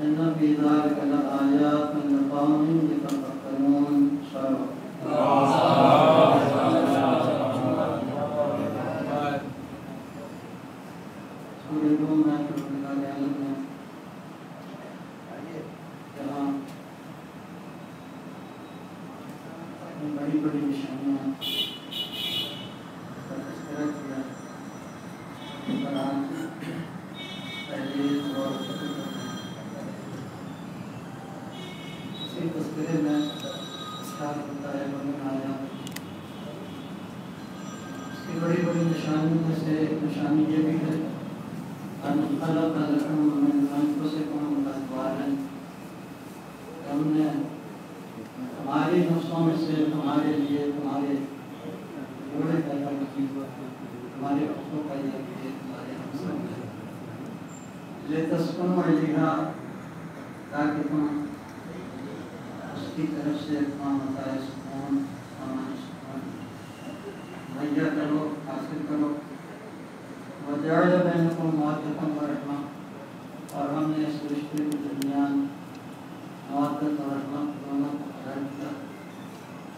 إن في ذلك لآيات لقوم يتفكرون. بڑی بڑی نشانیاں تذکرہ کیا پہلے اور اسی تذکرے میں اشارہ ہوتا ہے بنی آیا. اس کی بڑی بڑی نشانیوں میں سے ایک نشانی یہ بھی ہے ان خلق لکم من انفسکم ازواجا، ہم نے ہماری نفسوں میں سے تمہارے لیے تمہارے جوڑے پیدا کی، تمہارے نفسوں پیدا کیے، تمہارے ہمسر لتسکنوا الیہا، تاکہ تم اس کی طرف سے تمام متاع سکون امان سکون مہیا کرو، حاصل کرو. وجعل بینکم مودۃ ورحمۃ، اور ہم نے اس رشتے کے درمیان مودت اور رحمت دونوں کو قرار دیا.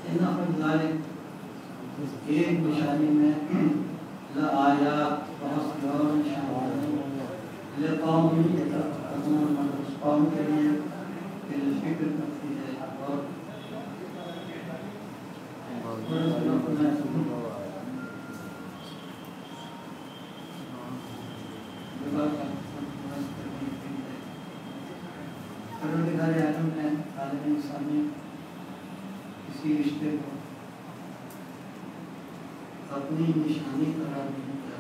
ان فی ذلک، ایک نشانی میں لآیات، بہت سی اور نشانیاں ہیں، لقوم یتفکرون، اس قوم کے لیے کہ جو فکر کرتی ہے اور پروردگار عالم نے عالم انسانی کسی رشتے کو اپنی نشانی قرار نہیں دیا،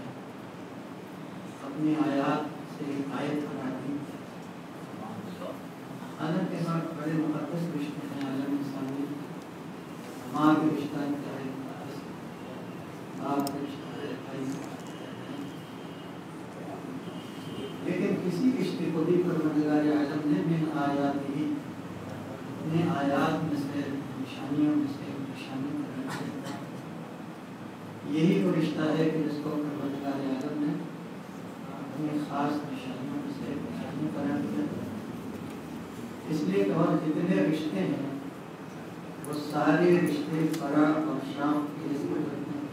اپنی آیات سے ایک آیت قرار نہیں دیا. حالانکہ بڑے مقدس رشتے ہیں عالم انسانی. ماں کا رشتہ انتہائی مقدس ہے، باپ کا رشتہ ہے، بھائی کا رشتہ ہے، لیکن کسی رشتے کو بھی پروردگار عالم نے من آیات ہی، اپنے آیات میں سے نشانیوں میں سے نشانی قرار دیا. یہی وہ رشتہ ہے کہ جس کو پروردگار عالم نے اپنی خاص نشانیوں میں سے نشانی قرار دیا. اس لیے کہ اور جتنے رشتے ہیں وہ سارے رشتے فرع اور شام کی حیثیت رکھتے ہیں.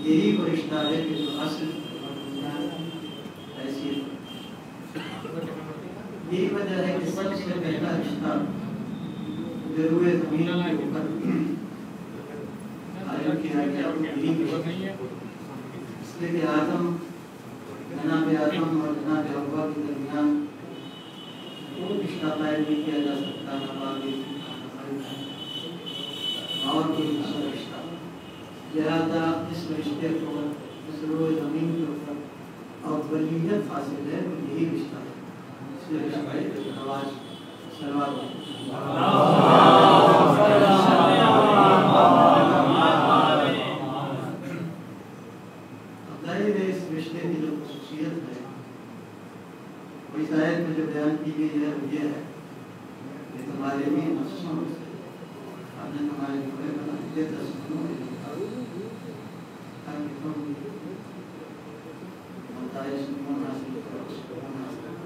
یہی وہ رشتہ ہے کہ جو اصل اور بنیاد حیثیت. یہی وجہ ہے کہ سب سے پہلا رشتہ جو روئے زمین کے اوپر قائم کیا گیا وہ یہی رشتہ ہے. اس لیے کہ جناب آدم اور جناب حوا کے درمیان وہ رشتہ قائم نہیں کیا جا سکتا، نہ باغی اور کوئی دوسرا رشتہ. لہذا اس رشتے کو اس روئے زمین کے اوپر اولیت حاصل ہے وہ یہی رشتہ ہے. اس لیے رشتہ ہے آواز سلوات اس رشتے کی جو خصوصیت ہے وہ اس آیت میں جو بیان کی گئی ہے وہ یہ ہے کہ تمہارے بھی نفسوں میں سے آپ نے تمہارے جوڑے بنا دیے تسکنوا الیہا، تاکہ تم متاع سکون حاصل کرو، سکون حاصل کرو.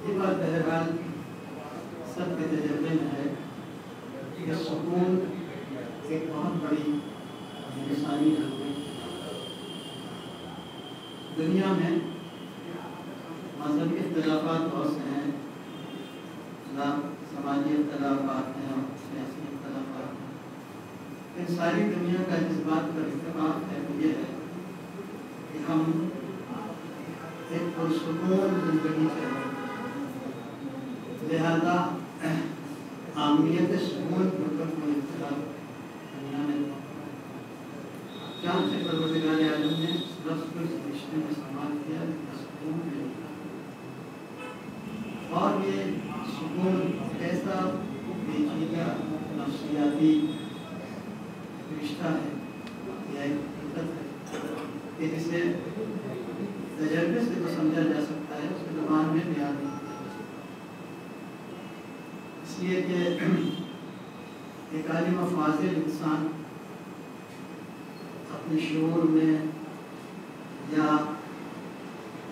یہ بات بہرحال سب کے تجربے میں ہے کہ سکون ایک بہت بڑی انسانی ضرورت. دنیا میں مذہبی اختلافات بہت سے ہیں، سماجی اختلافات ہیں اور سیاسی اختلافات ہیں. ان ساری دنیا کا جس بات پر اتفاق ہے وہ یہ ہے کہ ہم ایک پرسکون زندگی چاہتے ہیں. لہذا عامیت سکون کے اوپر کوئی اختلاف دنیا میں چاند سے پروردگار عالم نے لفظ کو اس رشتے میں استعمال کیا سکون میں. اور یہ سکون ایسا پیچیدہ نفسیاتی رشتہ ہے یا ایک حقیقت ہے کہ جسے تجربے سے تو سمجھا جا سکتا ہے، اس کے زبان میں بیان نہیں کیا جا سکتا. اس لیے کہ ایک عالم و فاضل انسان اپنے شعور میں یا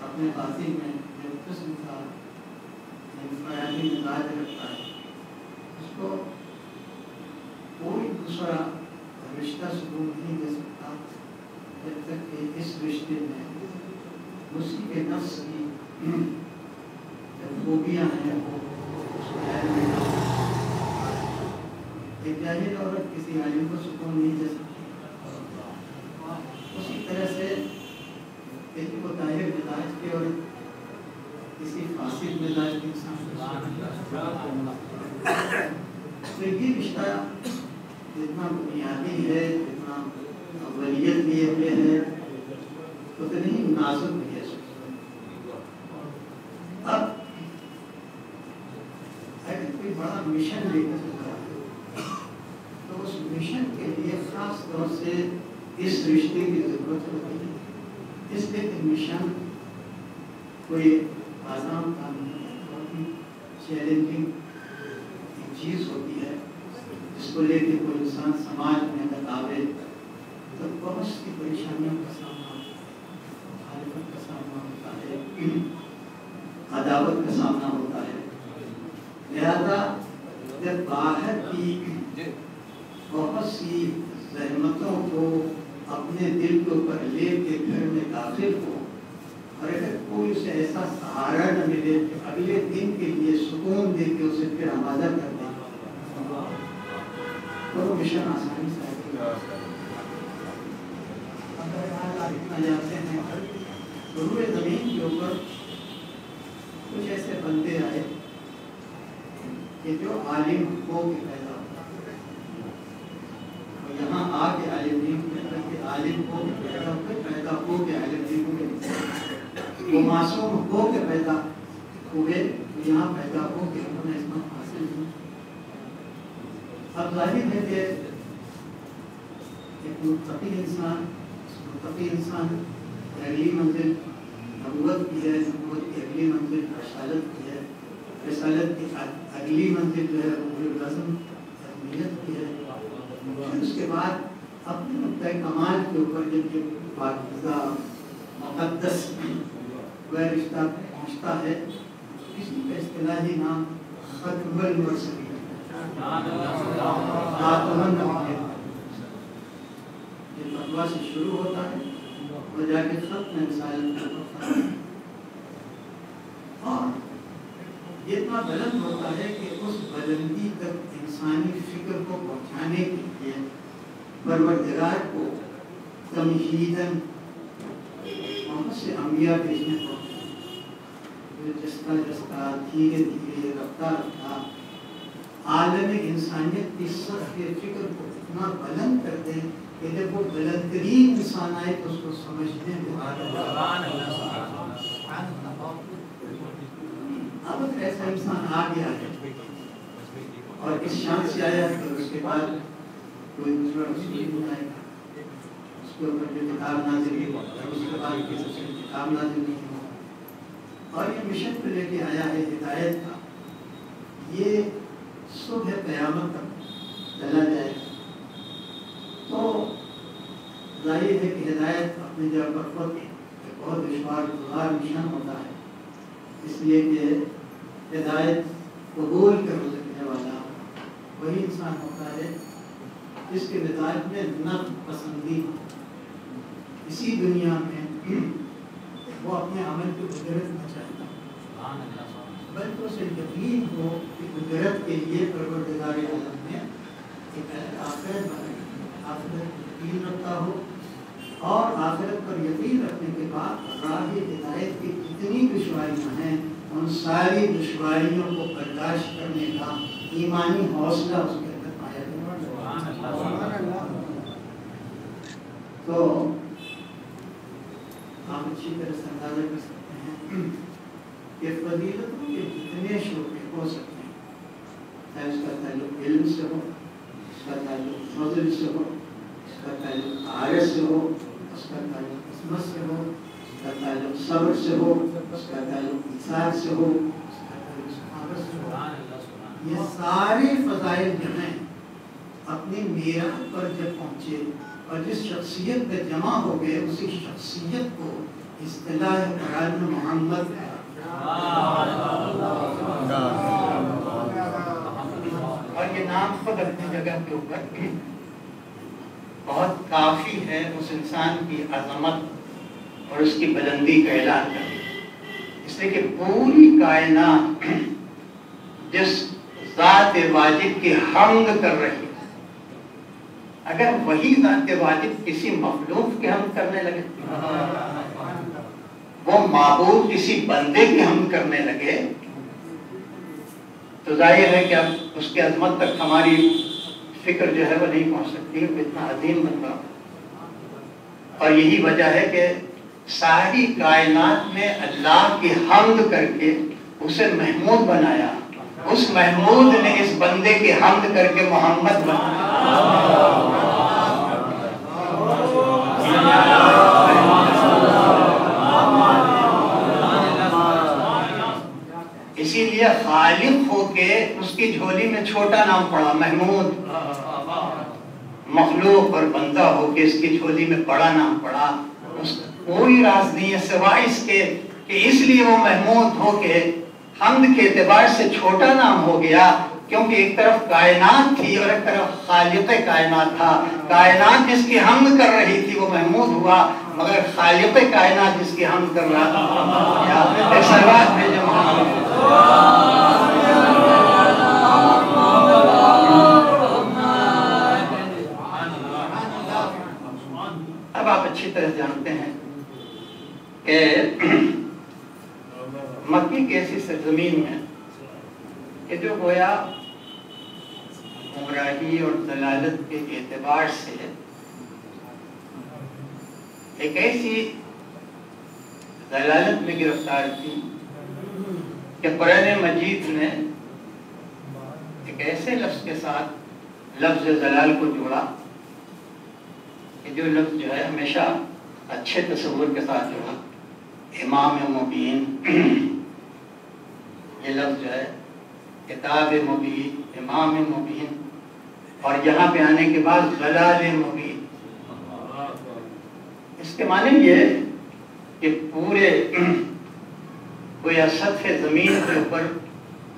اپنے باطن میں جو قسم کا انفرادی مزاج رکھتا ہے اس کو کوئی دوسرا رشتہ سکون نہیں دے سکتا جب تک کہ اس رشتے میں اسی کے نفس کی جو خوبیاں ہیں وہ اس کو ایک جاہل عورت کسی عالم کو سکون نہیں دے سکتی. اسی طرح سے ایک کو طاہر مزاج کے اور کسی فاسد مزاج کے انسان تو یہ رشتہ جتنا بنیادی ہے جتنا اولیت لیے ہوئے ہے اتنی نازک بھی ہے. اب اگر کوئی بڑا مشن لے کر چل رہا ہے تو اس مشن کے لیے خاص طور سے اس رشتے کی ضرورت ہوتی ہے. اس لیے کہ مشن کوئی آسان کام نہیں، بہت ہی چیلنجنگ چیز ہوتی ہے جس کو لے کے کوئی انسان سماج میں بتاوے تو بہت سی پریشانیوں کا سامنا، مخالفت کا سامنا ہوتا ہے، عداوت کا سامنا ہوتا ہے. لہذا جب باہر کی بہت سی زحمتوں کو اپنے دل کے اوپر لے کے گھر میں داخل ہو اور اگر کوئی اسے ایسا سہارا نہ ملے کہ اگلے دن کے لیے سکون دے کے اسے پھر آمادہ کر دے تو وہ مشن آسانی سے جاتے ہیں. روئے زمین کے اوپر کچھ ایسے بندے آئے کہ جو عالم ہو کے پیدا ہوتا اور یہاں آ کے عالم نہیں ہوتا کہ عالم ہو کے پیدا ہوتے، پیدا ہو کے عالم نہیں ہوئے. وہ معصوم ہو کے پیدا ہوئے، یہاں پیدا ہو کے انہوں نے اسلام حاصل کی. اب ظاہر ہے کہ ایک متقی انسان اگلی منزل نبوت کی ہے، نبوت کی اگلی منزل رسالت کی ہے، رسالت کی اگلی منزل جو ہے رسم اہمیت کی ہے. پھر اس کے بعد اپنے نقطۂ کمال کے اوپر جب یہ پاکیزہ مقدس وہ رشتہ پہنچتا ہے کسی کا اصطلاحی نام ختم المرسلین یہ فتویٰ سے شروع ہوتا ہے اور جا کے ختم رسالت ہوتا ہے اور یہ اتنا بلند ہوتا ہے کہ اس بلندی تک انسانی فکر کو پہنچانے کے لیے پروردگار کو تمہیداً بہت سے انبیاء بھیجنے پڑتے ہیں جو جستا جستا دھیرے دھیرے رفتہ رفتہ عالم انسانیت کی سطح فکر کو اتنا بلند کر دیں کہ جب وہ بلند ترین انسان آئے تو اس کو سمجھنے میں اب اگر ایسا انسان آ گیا ہے اور اس شان سے آیا ہے تو اس کے بعد کوئی دوسرا رسول نہیں آئے گا، اس کے اوپر جو کتاب نازل ہوئی اس کے بعد کسی سے کتاب نازل نہیں ہوا اور یہ مشن کو لے کے آیا ہے ہدایت کا. یہ صبح قیامت تک چلا جائے گا تو ظاہر ہے کہ ہدایت اپنی جگہ پر خود ایک بہت دشوار گزار مشن ہوتا ہے، اس لیے کہ ہدایت قبول کر سکنے والا وہی انسان ہوتا ہے جس کے مزاج میں نفس پسندی اسی دنیا میں وہ اپنے عمل کی اجرت نہ چاہتا بلکہ اسے یقین ہو کہ اجرت کے لیے پروردگار عالم نے ایک آخرت یقین رکھتا ہو اور آخرت پر یقین رکھنے کے بعد راہ ہدایت کی جتنی دشواریاں ہیں ان ساری دشواریوں کو برداشت کرنے کا ایمانی حوصلہ اس کے اندر پایا جائے. تو آپ اچھی طرح سے اندازہ کر سکتے ہیں کہ فضیلتوں کے جتنے شعبے ہو سکتے ہیں، چاہے اس کا تعلق علم سے ہو، اس کا تعلق فضل سے ہو، اس کا تعلق عارض سے ہو، اس کا تعلق عصمت سے ہو، اس کا تعلق صبر سے ہو، اس کا تعلق ایثار سے ہو، اس کا تعلق صحابت سے ہو، یہ سارے فضائل جو ہیں اپنی میعاد پر جب پہنچے اور جس شخصیت میں جمع ہو گئے اسی شخصیت کو اصطلاح قرآن محمد اور یہ نام خود اپنی جگہ کے اوپر بھی بہت کافی ہے اس انسان کی عظمت اور اس کی بلندی کا اعلان کرنے، اس لیے کہ پوری کائنات جس ذات واجب کی حمد کر رہی ہے، اگر وہی ذات واجب کسی مخلوق کی حمد کرنے لگے، وہ معبود کسی بندے کی حمد کرنے لگے، تو ظاہر ہے کہ اب اس کی عظمت تک ہماری فکر جو ہے وہ نہیں پہنچ سکتی، وہ اتنا عظیم بندہ۔ اور یہی وجہ ہے کہ ساری کائنات میں اللہ کی حمد کر کے اسے محمود بنایا، اس محمود نے اس بندے کی حمد کر کے محمد بنایا۔ اسی لیے خالق ہو کے اس کی جھولی میں چھوٹا نام پڑا محمود، مخلوق اور بندہ ہو کے اس کی جھولی میں بڑا نام پڑا۔ اس کوئی راز نہیں ہے سوائے اس کے کہ اس لیے وہ محمود ہو کے حمد کے اعتبار سے چھوٹا نام ہو گیا، کیونکہ ایک طرف کائنات تھی اور ایک طرف خالق کائنات تھا۔ کائنات جس کی حمد کر رہی تھی وہ محمود ہوا، مگر خالق کائنات جس کی حمد کر رہا تھا ایسا بات ہے جو اب آپ اچھی طرح جانتے ہیں کہ مکی کی ایسی سرزمین میں کہ جو گویا گمراہی اور ضلالت کے اعتبار سے ایک ایسی ضلالت میں گرفتار تھی کہ قرآن مجید نے ایک ایسے لفظ کے ساتھ لفظ ضلال کو جوڑا کہ جو لفظ جو ہے ہمیشہ اچھے تصور کے ساتھ جوڑا، امام مبین۔ یہ لفظ جو ہے کتاب مبین، امام مبین، اور یہاں پہ آنے کے بعد ضلال مبین۔ اس کے معنی یہ کہ پورے گویا سطح زمین کے اوپر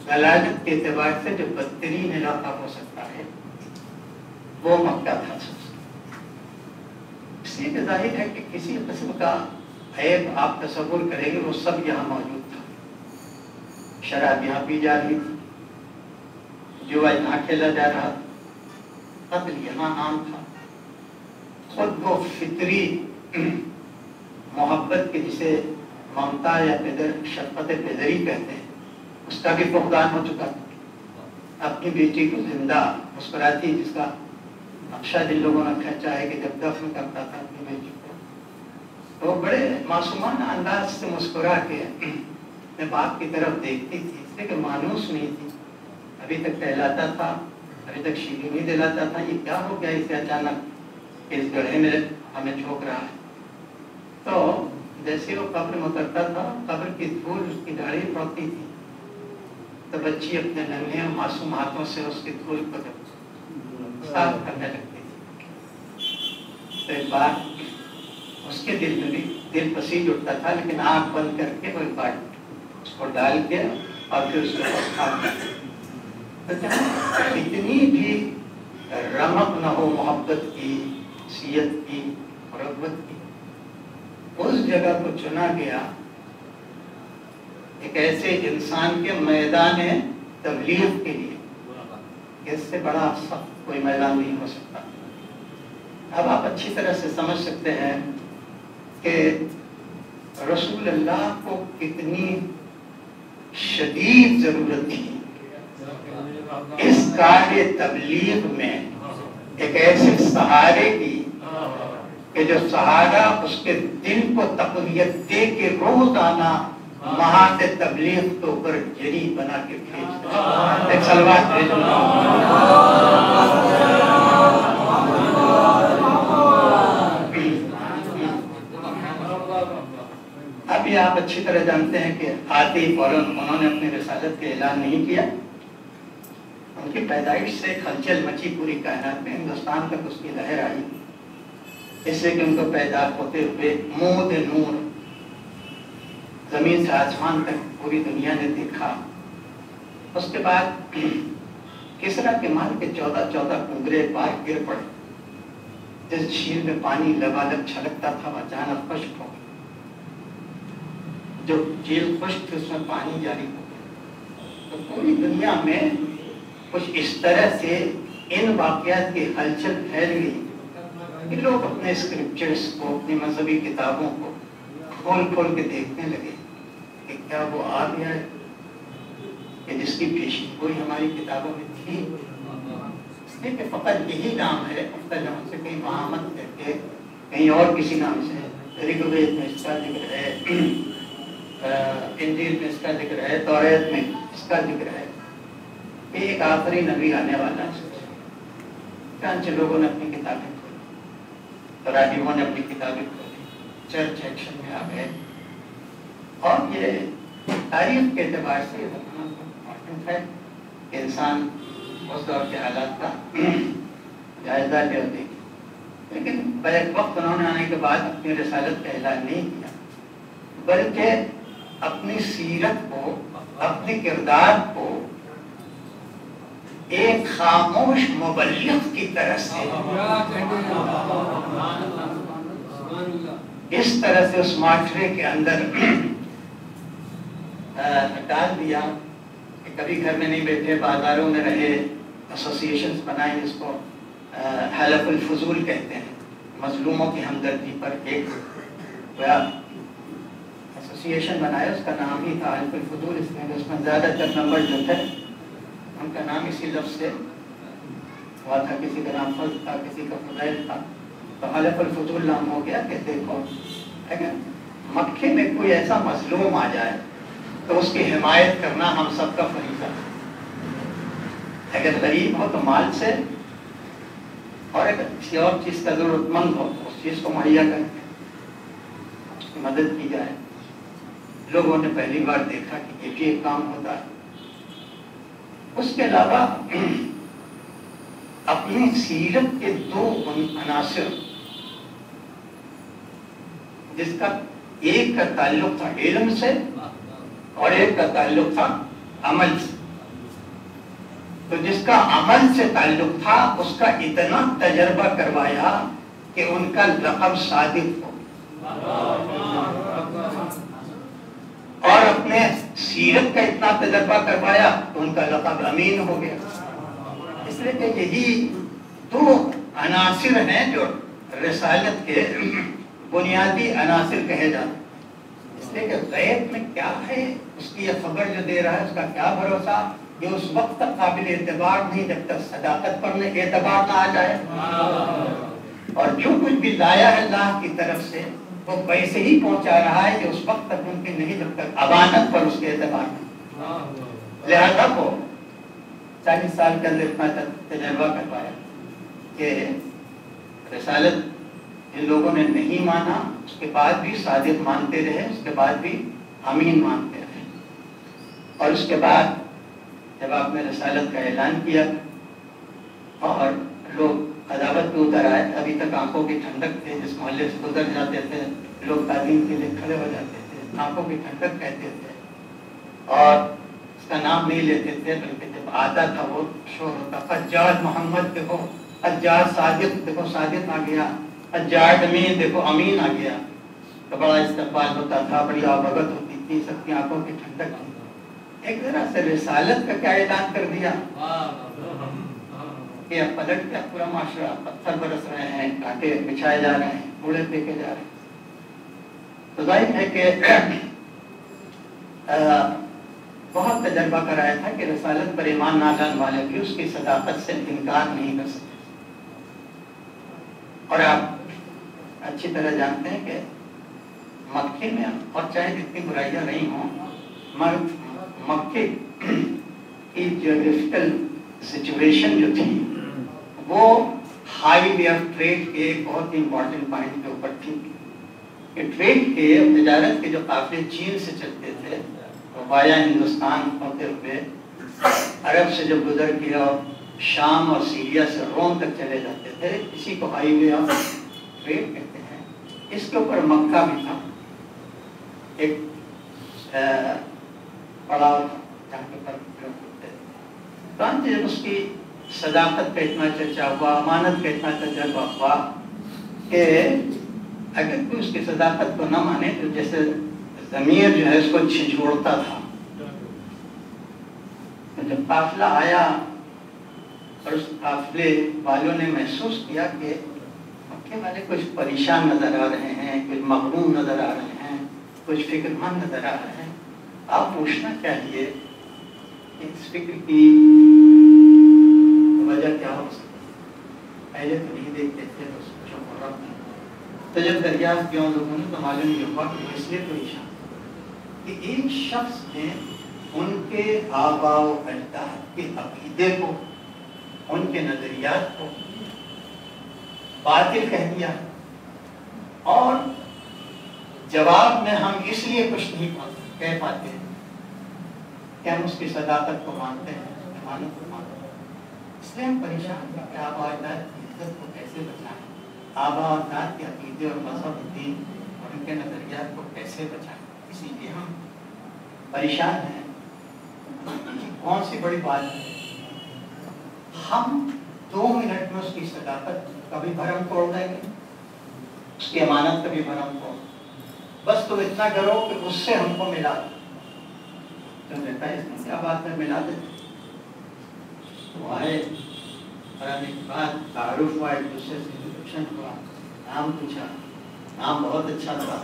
ضلالت کے اعتبار سے جو بدترین علاقہ ہو سکتا ہے وہ مکہ تھا۔ اس لیے کہ ظاہر ہے کہ کسی قسم کا عیب آپ تصور کریں گے وہ سب یہاں موجود تھا۔ شراب یہاں پی جا رہی تھی، جوا یہاں کھیلا جا رہا تھا، قتل یہاں عام تھا۔ خود وہ فطری محبت کے جسے ممتا یا شفقت پدری کہتے ہیں اس کا بھی فقدان ہو چکا تھا۔ اپنی بیٹی کو زندہ مسکراتی جس کا نقشہ جن لوگوں نے کھینچا ہے کہ جب دفن کرتا تھا اپنی بیٹی کو تو بڑے معصومانہ انداز سے مسکرا کے اپنے باپ کی طرف دیکھتی تھی، اس لیے کہ مانوس نہیں تھی، ابھی تک ٹہلاتا تھا، ابھی تک شیلی نہیں دلاتا تھا، یہ کیا ہو گیا اسے اچانک اس گڑھے میں ہمیں جھونک رہا ہے۔ تو جیسے وہ قبر میں اترتا تھا، قبر کی دھول اس کی داڑھی پڑتی تھی، تو بچی اپنے ننھے اور معصوم ہاتھوں سے اس کی دھول کو صاف کرنے لگتی تھی۔ تو ایک بار اس کے دل میں بھی دل پسیج اٹھتا تھا، لیکن آنکھ بند کر کے وہ ایک بار اس کو ڈال کے اور پھر اس کو اتنی بھی رمق نہ ہو محبت کی، حیثیت کی، رغبت کی، اس جگہ کو چنا گیا ایک ایسے انسان کے میدان تبلیغ کے لیے، اس سے بڑا سخت کوئی میدان نہیں ہو سکتا۔ اب آپ اچھی طرح سے سمجھ سکتے ہیں کہ رسول اللہ کو کتنی شدید ضرورت تھی اس کار تبلیغ میں ایک ایسے سہارے کی کہ جو سہارا اس کے دل کو تقویت دے کے روزانہ مہات تبلیغ کے اوپر جری بنا کے بھیجتا۔ ایک سلوات بھیجنا۔ اب یہ آپ اچھی طرح جانتے ہیں کہ آتے ہی فوراً انہوں نے اپنی رسالت کا اعلان نہیں کیا۔ ان کی پیدائش سے ہلچل مچی پوری کائنات میں، ہندوستان تک اس کی لہر آئی، اس لیے کہ ان کو پیدا ہوتے ہوئے مود نور زمین سے آسمان تک پوری دنیا نے دیکھا. اس کے بعد کسرا کے مال کے 14 کنگرے پار گر پڑے. جس جھیل میں پانی لبالب چھلکتا تھا وہ اچانک خشک ہو گئی. جو جھیل خشک تھی اس میں پانی جاری ہو گیا. تو پوری دنیا میں کچھ اس طرح سے ان واقعات کی ہلچل پھیل گئی کہ لوگ اپنے اسکرپچرز کو، اپنی مذہبی کتابوں کو کھول کھول کے دیکھنے لگے کہ کیا وہ آ گیا ہے کہ جس کی پیشین گوئی ہماری کتابوں میں تھی. اس لیے کہ فقط یہی نام ہے، مختلف سے کہیں محمد کر کے کہیں اور کسی نام سے رگ وید میں اس کا ذکر ہے، انجیل میں اس کا ذکر ہے، توریت میں اس کا ذکر ہے کہ ایک آخری نبی آنے والا ہے. چانچہ لوگوں نے اپنی کتابیں کھولی، تراجموں نے اپنی کتابیں کھولی، چرچ ایکشن میں آ گئے. اور یہ تاریخ کے اعتبار سے امپورٹنٹ ہے کہ انسان اس دور کے حالات کا جائزہ لے دے. لیکن بیک وقت انہوں نے آنے کے بعد اپنی رسالت کا اعلان نہیں کیا، بلکہ اپنی سیرت کو، اپنے کردار کو ایک خاموش مبلغ کی طرح سے اس طرح سے اس معاشرے کے اندر ڈال دیا کہ کبھی گھر میں نہیں بیٹھے، بازاروں میں رہے، ایسوسیشنز بنائے جس کو حلف الفضول کہتے ہیں، مظلوموں کی ہمدردی پر ایک ایسوسیشن بنایا. اس کا نام ہی تھا حلف الفضول، اس میں اس میں زیادہ تر نمبر جو تھے ان کا نام اسی لفظ سے ہوا تھا. کسی کا نام فضل تھا، کسی کا فضیل تھا، تو حلف الفضول نام ہو گیا کہ دیکھو اگر مکے میں کوئی ایسا مظلوم آ جائے تو اس کی حمایت کرنا ہم سب کا فریضہ ہے. اگر غریب ہو تو مال سے، اور اگر کسی اور چیز کا ضرورت مند ہو تو اس چیز کو مہیا کر کے اس کی مدد کی جائے. لوگوں نے پہلی بار دیکھا کہ یہ بھی ایک کام ہوتا ہے. اس کے علاوہ اپنی سیرت کے 2 عناصر، جس کا ایک کا تعلق تھا علم سے اور ایک کا تعلق تھا عمل سے. تو جس کا عمل سے تعلق تھا اس کا اتنا تجربہ کروایا کہ ان کا لقب صادق ہو، اور اپنے سیرت کا اتنا تجربہ کروایا تو ان کا لقب امین ہو گیا. اس لیے کہ یہی 2 عناصر ہیں جو رسالت کے بنیادی عناصر کہے جاتے ہیں. اس لیے کہ غیب میں کیا ہے، اس کی یہ خبر جو دے رہا ہے اس کا کیا بھروسہ، یہ اس وقت تک قابل اعتبار نہیں جب تک صداقت پر اعتبار نہ آ جائے. اور جو کچھ بھی لایا ہے اللہ کی طرف سے وہ ویسے ہی پہنچا رہا ہے، یہ اس وقت تک ممکن نہیں جب تک امانت پر اس کے اعتبار نہیں. لہذا وہ 40 سال کے اندر اتنا تجربہ کروایا کہ رسالت جن لوگوں نے نہیں مانا اس کے بعد بھی صادق مانتے رہے، اس کے بعد بھی امین مانتے رہے. اور اس کے بعد جب آپ نے رسالت کا اعلان کیا اور لوگ عداوت پہ اتر آئے، ابھی تک آنکھوں کی ٹھنڈک تھے، جس محلے سے گزر جاتے تھے لوگ تعلیم کے لیے کھڑے ہو جاتے تھے، آنکھوں کی ٹھنڈک کہتے تھے، اور اس کا نام نہیں لیتے تھے، بلکہ جب آتا تھا وہ شور ہوتا، حجاج محمد دیکھو، حجاج صادق دیکھو، صادق آ گیا، حجاج امین دیکھو، امین آ گیا. تو بڑا استقبال ہوتا تھا، بڑی آبگت ہوتی تھی، سب کی آنکھوں کی ٹھنڈک تھی. ایک ذرا سے رسالت کا کیا اعلان کر دیا کہ اب پلٹ کے پورا معاشرہ پتھر برس رہے ہیں، کانٹے بچھائے جا رہے ہیں، کوڑے پھینکے جا رہے ہیں. تو ظاہر ہے کہ بہت تجربہ کرایا تھا کہ رسالت پر ایمان نہ لانے والے بھی اس کی صداقت سے انکار نہیں کر سکتے. اور آپ اچھی طرح جانتے ہیں کہ مکے میں اور چاہے جتنی برائیاں نہیں ہوں، مکے کی جیوگرافیکل سچویشن جو تھی وہ ہائی وے آف ٹریڈ کے ایک بہت ہی امپورٹنٹ پوائنٹ کے اوپر تھی کہ ٹریڈ کے، تجارت کے جو قافلے چین سے چلتے تھے وایا ہندوستان ہوتے ہوئے عرب سے جب گزر کے اور شام اور سیریا سے روم تک چلے جاتے تھے، اسی کو ہائی وے آف ٹریڈ کہتے ہیں. اس کے اوپر مکہ بھی تھا. ایک پڑاؤ جہاں کے پر ہوتے ہیں. جب اس کی صداقت کا اتنا چرچا ہوا, امانت کا اتنا تجربہ ہوا کہ اگر کوئی اس کی صداقت کو نہ مانے تو جیسے ضمیر جو ہے اس کو جھنجھوڑتا تھا. جب قافلہ آیا اور اس قافلے والوں نے محسوس کیا کہ مکے والے کچھ پریشان نظر آ رہے ہیں, کچھ مغروم نظر آ رہے ہیں, کچھ فکر مند نظر آ رہے ہیں, آپ پوچھنا چاہیے کہ اس فکر کی وجہ کیا ہو سکتی. پہلے تو نہیں دیکھتے تھے تو سوچو ہو رہا. تو جب دریافت کیا لوگوں نے تو معلوم یہ ہوا کہ اس لیے پریشان کہ ایک شخص نے ان کے آباء و اجداد کے عقیدے کو, ان کے نظریات کو باطل کہہ دیا, اور جواب میں ہم اس لیے کچھ نہیں کہہ پاتے کہ ہم اس کی صداقت کو مانتے ہیں, امانت کو مانتے ہیں. اس لیے ہم پریشان ہیں کہ آباء و اجداد کی عزت کو کیسے بچائیں, آباء و اجداد کے عقیدے اور مذہب دین اور ان کے نظریات کو کیسے بچائیں. اسی لیے ہم پریشان ہیں کہ کون سی بڑی بات ہے ہم 2 منٹ میں اس کی صداقت کبھی بھرم توڑ دیں گے, اس کی امانت کبھی بھرم توڑ. بس تم اتنا کرو کہ اس سے ہم کو ملا دو. تم کہتا ہے اس میں کیا بات ہے, ملا دیتے. تو آئے اور آنے کے بعد تعارف ہوا, ایک دوسرے سے انٹروڈکشن ہوا, نام پوچھا, نام بہت اچھا تھا,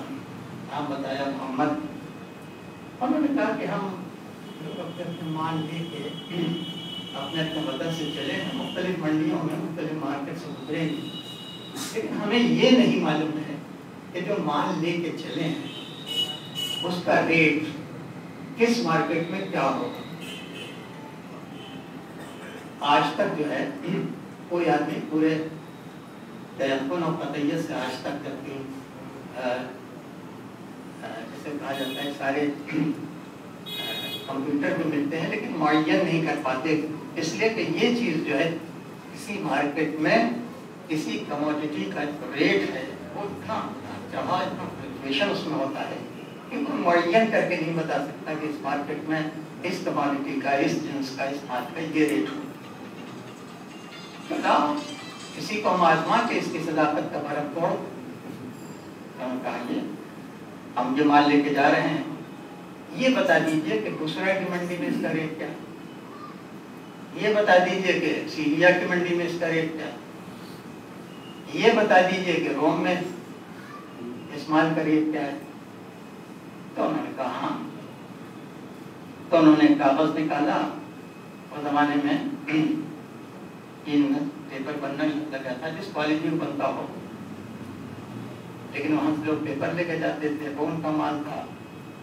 نام بتایا محمد. انہوں نے کہا کہ ہم لوگ اپنے اپنے مان لے کے اپنے اپنے وطن سے چلے ہیں, مختلف منڈیوں میں مختلف مارکیٹ سے گزرے ہیں, لیکن ہمیں یہ نہیں معلوم ہے کہ جو مال لے کے چلے ہیں اس کا ریٹ کس مارکیٹ میں کیا ہوگا. آج تک جو ہے کوئی آدمی پورے تیقن اور قطعیت سے آج تک جب کہ جیسے کہا جاتا ہے سارے کمپیوٹر بھی ملتے ہیں لیکن معین نہیں کر پاتے, اس لیے کہ یہ چیز جو ہے کسی مارکیٹ میں کسی کموڈٹی کا ریٹ ہے وہ اتنا جہاں اتنا فلکچویشن اس میں ہوتا ہے کہ کوئی معین کر کے نہیں بتا سکتا کہ اس مارکیٹ میں اس کموڈٹی کا, اس جنس کا, اس مال کا یہ ریٹ ہو. کسی کو ہم آزما کے اس کی صداقت کا بھرم توڑ کہا یہ ہم جو مال لے کے جا رہے ہیں یہ بتا دیجئے کہ بسرا کی منڈی میں اس کا ریٹ کیا, یہ بتا دیجئے کہ سیریا کی منڈی میں اس کا ریٹ کیا, یہ بتا دیجئے کہ روم میں اس مال کا ریٹ کیا ہے. تو انہوں نے کہا ہاں. تو انہوں نے کاغذ نکالا, اس زمانے میں پیپر بننا لگا تھا جس کوالٹی میں بنتا ہو, لیکن وہاں سے لوگ پیپر لے کے جاتے تھے, وہ ان کا مال تھا.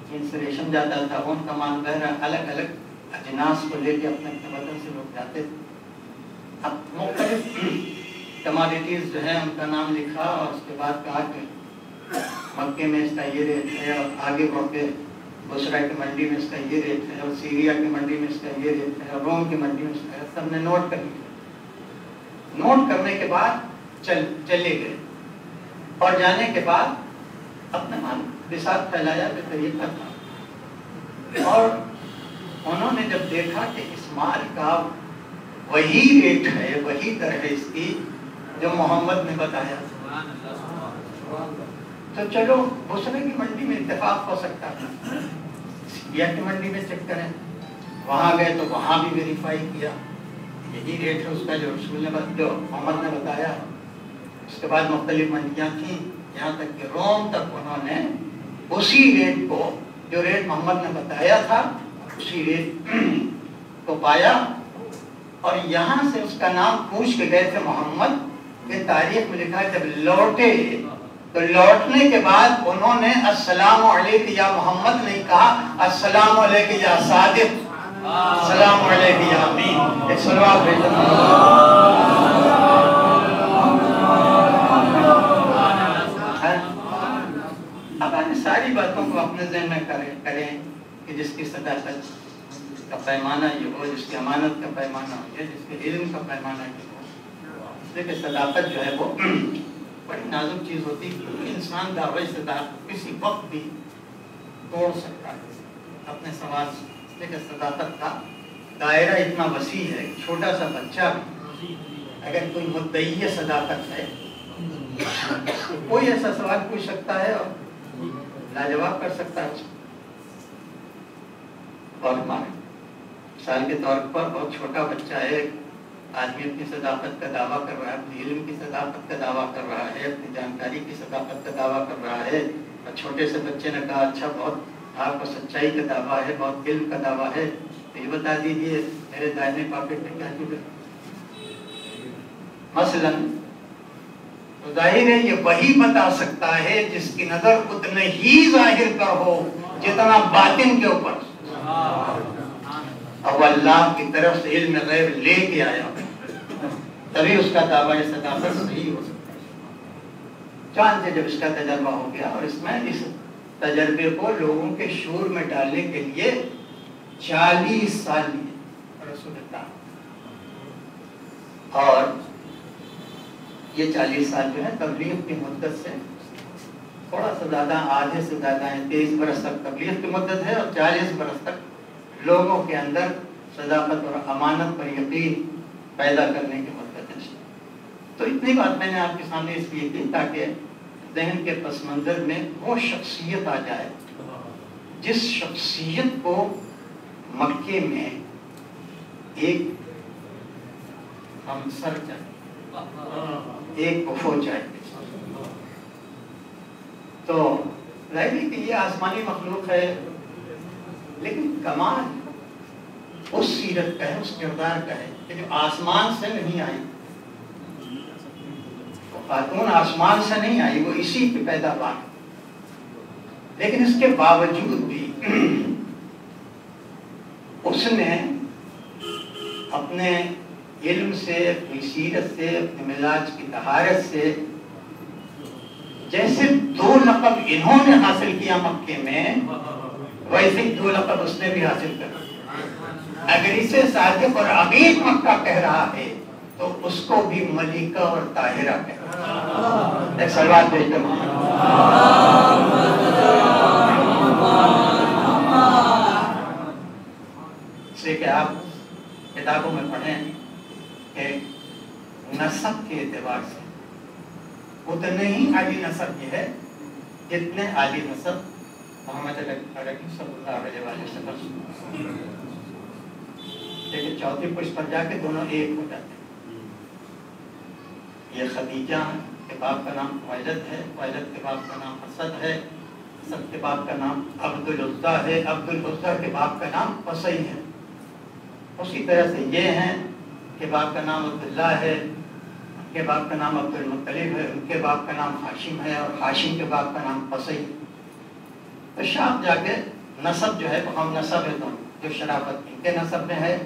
چین سے ریشم جاتا تھا, وہ ان کا مال بہرا, الگ الگ اجناس کو لے کے اپنے اپنے وطن سے لوگ جاتے تھے. اب مختلف کموڈیٹیز جو ہے ان کا نام لکھا اور اس کے بعد کہا کہ مکے میں اس کا یہ ریٹ ہے, اور آگے بڑھ کے بسرا کی منڈی میں اس کا یہ ریٹ ہے, اور سیریا کی منڈی میں اس کا یہ ریٹ ہے, اور روم کی منڈی میں اس کا, سب نے نوٹ کر لیا. نوٹ کرنے کے بعد چلے گئے, اور جانے کے بعد اپنے مال بساط پھیلایا کہ طریقہ تھا. اور انہوں نے جب دیکھا کہ اس مال کا وہی ریٹ ہے, وہی در ہے اس کی جو محمد نے بتایا, تو چلو بسرے کی منڈی میں اتفاق ہو سکتا تھا, سیریا کی منڈی میں چیک کریں. وہاں گئے تو وہاں بھی ویریفائی کیا, یہی ریٹ ہے اس کا جو رسول نے جو محمد نے بتایا. اس کے بعد مختلف منڈیاں تھیں, یہاں تک کہ روم تک انہوں نے اسی ریٹ کو, جو ریٹ محمد نے بتایا تھا, اسی ریٹ کو پایا. اور یہاں سے اس کا نام پوچھ کے گئے تھے محمد, کہ تاریخ میں لکھا ہے جب لوٹے تو لوٹنے کے بعد انہوں نے السلام علیکم یا محمد نہیں کہا, السلام علیکم یا صادق, السلام علیکم یا امین. ایک صلوات بھیجنا. اب آپ ساری باتوں کو اپنے ذہن میں کریں کہ جس کی صداقت کا پیمانہ یہ ہو, جس کی امانت کا پیمانہ ہو, یا جس کے علم کا پیمانہ یہ ہو. اس لیے کہ صداقت جو ہے وہ بڑی نازک چیز ہوتی ہے, کیونکہ انسان دعوی صداقت کسی وقت بھی توڑ سکتا ہے. اپنے سوال سے کہ صداقت کا دائرہ اتنا وسیع ہے، چھوٹا سا بچہ بھی اگر کوئی مدعی صداقت ہے تو کوئی ایسا سوال پوچھ سکتا ہے اور لاجواب کر سکتا ہے. اور ہمارے مثال کے طور پر بہت چھوٹا بچہ ہے، آدمی اپنی صداقت کا دعویٰ کر رہا ہے، اپنی علم کی صداقت کا دعویٰ کر رہا ہے، اپنی جانکاری کی صداقت کا دعویٰ کر رہا ہے، اور چھوٹے سے بچے نے کہا اچھا بہت آپ کو سچائی کا دعویٰ ہے، بہت علم کا دعویٰ ہے، تو یہ بتا دیجیے میرے دائنے پاکٹ میں کیا چیز ہے. مثلاً تو ظاہر ہے یہ وہی بتا سکتا ہے جس کی نظر اتنے ہی ظاہر پر ہو جتنا باطن کے اوپر. اب اللہ کی طرف سے علم غیب لے کے آیا تبھی اس کا دعویٰ صداقت صحیح ہو سکتا ہے. چاند سے جب اس کا تجربہ ہو گیا اور اس میں اس تجربے کو لوگوں کے شعور میں ڈالنے کے لیے 40 سال لیے رسول اللہ، اور یہ 40 سال جو ہے تبلیغ کی مدت سے تھوڑا سا زیادہ، آدھے سے زیادہ ہے. 23 برس تک تبلیغ کی مدت ہے اور 40 برس تک لوگوں کے اندر صداقت اور امانت پر یقین پیدا کرنے کی مدت ہے. تو اتنی بات میں نے آپ کے سامنے اس لیے کی تاکہ ذہن کے پس منظر میں وہ شخصیت آ جائے جس شخصیت کو مکے میں ایک ہمسر چاہیے، ایک کفو چاہیے. تو ظاہر ہے کہ یہ آسمانی مخلوق ہے، لیکن کمال اس سیرت کا ہے، اس کردار کا ہے کہ جو آسمان سے نہیں آئی. خاتون آسمان سے نہیں آئی، وہ اسی کی پیداوار. لیکن اس کے باوجود بھی اس نے اپنے علم سے، اپنی سیرت سے، اپنے مزاج کی طہارت سے، جیسے 2 لقب انہوں نے حاصل کیا مکے میں، ویسے 2 لقب اس نے بھی حاصل کر. اگر اسے صادق اور امین مکہ کہہ رہا ہے تو اس کو بھی ملکہ اور طاہرہ کہہ رہا ہے. ایک سلوات بھیجتے ہیں اس لیے کہ آپ کتابوں میں پڑھیں کہ نسب کے اعتبار سے اتنے ہی عالی نسب یہ ہے جتنے عالی نسب محمد علیہ صلی اللہ علیہ وسلم. لیکن چوتھی پشت پر جا کے دونوں ایک ہو جاتے ہیں. یہ خدیجہ کے باپ کا نام خویلد ہے، خویلد کے باپ کا نام اسد ہے، اسد کے باپ کا نام عبد العزیٰ ہے، عبد العزیٰ کے باپ کا نام قصی ہے. اسی طرح سے یہ ہیں کہ باپ کا نام عبداللہ ہے، ان کے باپ کا نام عبد المطلب ہے، ان کے باپ کا نام ہاشم ہے، اور ہاشم کے باپ کا نام قصی ہے. تو شام جا کے نسب جو ہے وہ ہم نسب ہے. دونوں جو شرافت ان کے نسب میں ہے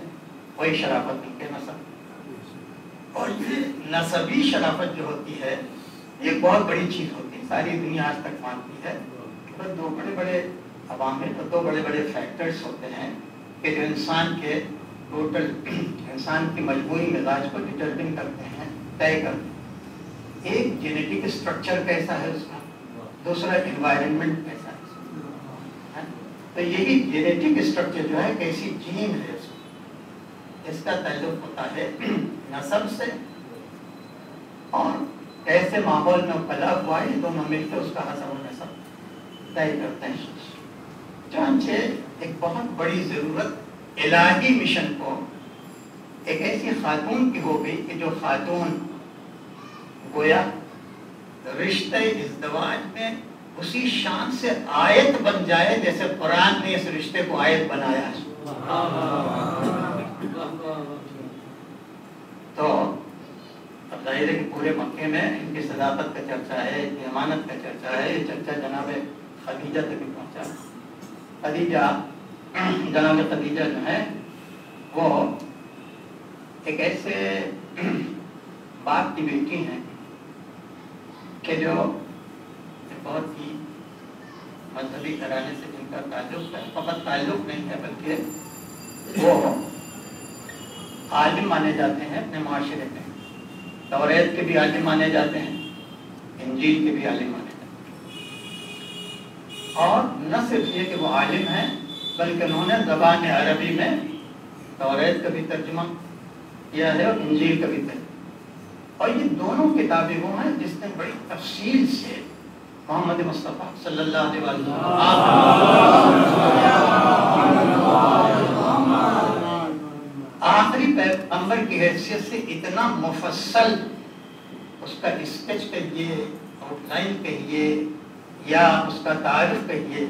وہی شرافت ان کے نسب. اور یہ نسبی شرافت جو ہوتی ہے یہ بہت بڑی چیز ہوتی ہے، ساری دنیا آج تک مانتی ہے. تو 2 بڑے بڑے عوامل اور 2 بڑے بڑے فیکٹرز ہوتے ہیں کہ جو انسان کے ٹوٹل انسان کی مجموعی مزاج کو ڈٹرمن کرتے ہیں، طے کرتے ہیں. ایک جینیٹک اسٹرکچر کیسا ہے اس کا، دوسرا انوائرمنٹ کیسا ہے. تو یہی جینیٹک اسٹرکچر جو ہے کیسی جین ہے اس کا تعلق ہوتا ہے نسب سے، اور کیسے ماحول میں پیدا ہوا ہے. دونوں مل کے اس کا حسب و نسب طے کرتے ہیں. چنانچہ ایک بہت بڑی ضرورت الہی مشن کو ایک ایسی خاتون کی ہو گئی کہ جو خاتون گویا رشتہ ازدواج میں اسی شان سے آیت بن جائے جیسے قرآن نے اس رشتے کو آیت بنایا ہے. تو اب ظاہر ہے کہ پورے مکے میں ان کی صداقت کا چرچا ہے، ان کی امانت کا چرچا ہے. یہ چرچا جناب خدیجہ تک بھی پہنچا. خدیجہ، جناب خدیجہ جو ہے وہ ایک ایسے باپ کی بیٹی ہیں کہ جو بہت ہی مذہبی گھرانے سے جن کا تعلق ہے. فقط تعلق نہیں ہے بلکہ وہ عالم مانے جاتے ہیں اپنے معاشرے میں. توریت کے بھی عالم مانے جاتے ہیں، انجیل کے بھی عالم مانے جاتے ہیں. اور نہ صرف یہ کہ وہ عالم ہیں بلکہ انہوں نے زبان عربی میں توریت کا بھی ترجمہ کیا ہے اور انجیل کا بھی ترجمہ. اور یہ دونوں کتابیں وہ ہیں جس نے بڑی تفصیل سے محمد مصطفیٰ صلی اللہ علیہ وسلم آخری پیغمبر کی حیثیت سے اتنا مفصل اس کا اسکیچ کہیے، آؤٹ لائن کہیے یا اس کا تعارف کہیے،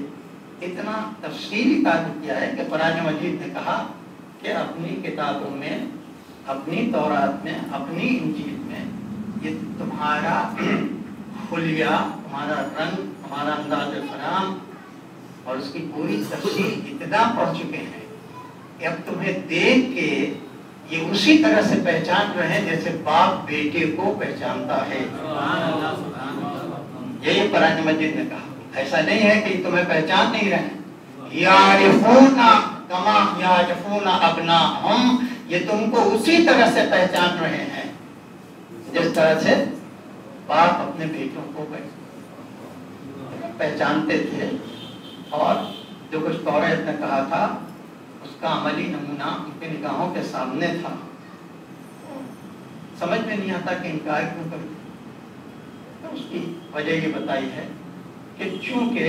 اتنا تفصیلی تعارف کیا ہے کہ قرآن مجید نے کہا کہ اپنی کتابوں میں، اپنی تورات میں، اپنی انجیل میں یہ تمہارا خلیہ، تمہارا رنگ، تمہارا انداز فرام اور اس کی پوری تفصیل اتنا پڑھ چکے ہیں کہ اب تمہیں دیکھ کے یہ اسی طرح سے پہچان رہے ہیں جیسے باپ بیٹے کو پہچانتا ہے. یہی قرآن مجید نے کہا. ایسا نہیں ہے کہ تمہیں پہچان نہیں رہے. یعرفون کما یعرفون ابناءہم، یہ تم کو اسی طرح سے پہچان رہے ہیں جس طرح سے باپ اپنے بیٹوں کو پہچانتے تھے. اور جو کچھ توریت نے کہا تھا اس کا عملی نمونہ ان کی نگاہوں کے سامنے تھا. سمجھ میں نہیں آتا کہ انکار کیوں کرتے. تو اس کی وجہ یہ بتائی ہے کہ چونکہ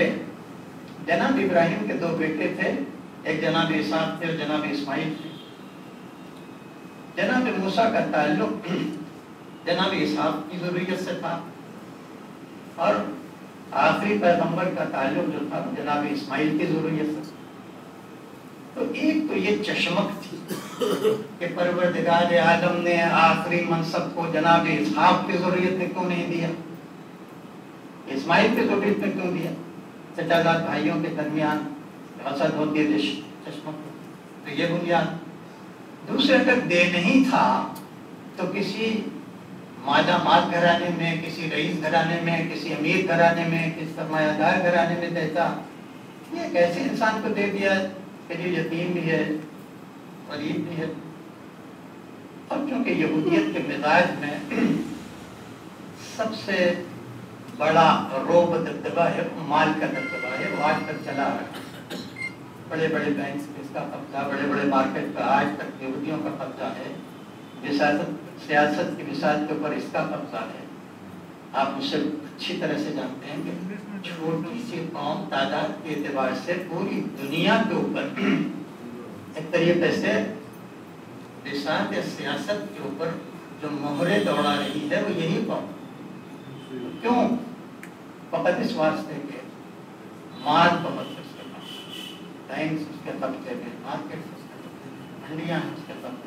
جناب ابراہیم کے دو بیٹے تھے، ایک جناب اسحاق تھے اور جناب اسماعیل تھے. جناب موسیٰ کا تعلق جناب اسحاق کی ضروریت سے تھا اور آخری پیغمبر کا تعلق جو تھا جناب اسماعیل کی ضروریت سے. تو ایک تو یہ چشمک تھی کہ پروردگار عالم نے آخری منصب کو جناب اسحاق کی ضروریت میں کیوں نہیں دیا، اسماعیل کی ضروریت میں کیوں دیا. چچا زاد بھائیوں کے درمیان حسد ہوتی ہے، چشمک. تو یہ بنیاد. دوسرے اگر دے نہیں تھا تو کسی مالا مال گھرانے میں، کسی رئیس گھرانے میں، کسی امیر گھرانے میں، کسی سرمایہ دار گھرانے میں دیتا. یہ ایک ایسے انسان کو دے دیا کہ جو یتیم بھی ہے، غریب بھی ہے. اور چونکہ یہودیت کے مزاج میں سب سے بڑا روب دبدبہ ہے، مال کا دبدبہ ہے، وہ آج تک چلا رہا ہے. بڑے بڑے بینکس پہ اس کا قبضہ، بڑے بڑے مارکیٹ پہ آج تک یہودیوں کا قبضہ ہے. سیاست کی مثال کے اوپر اس کا قبضہ ہے. آپ مجھ سے اچھی طرح سے جانتے ہیں کہ چھوٹی سی قوم تعداد کے اعتبار سے پوری دنیا کے اوپر ایک طریقے سے رسالت یا سیاست کے اوپر جو مہرے دوڑا رہی ہے وہ یہی قوم. کیوں؟ فقط اس واسطے کے مال بہت اس کے پاس، بینکس اس کے قبضے میں، مارکیٹ اس کے قبضے میں، منڈیاں اس کے قبضے میں.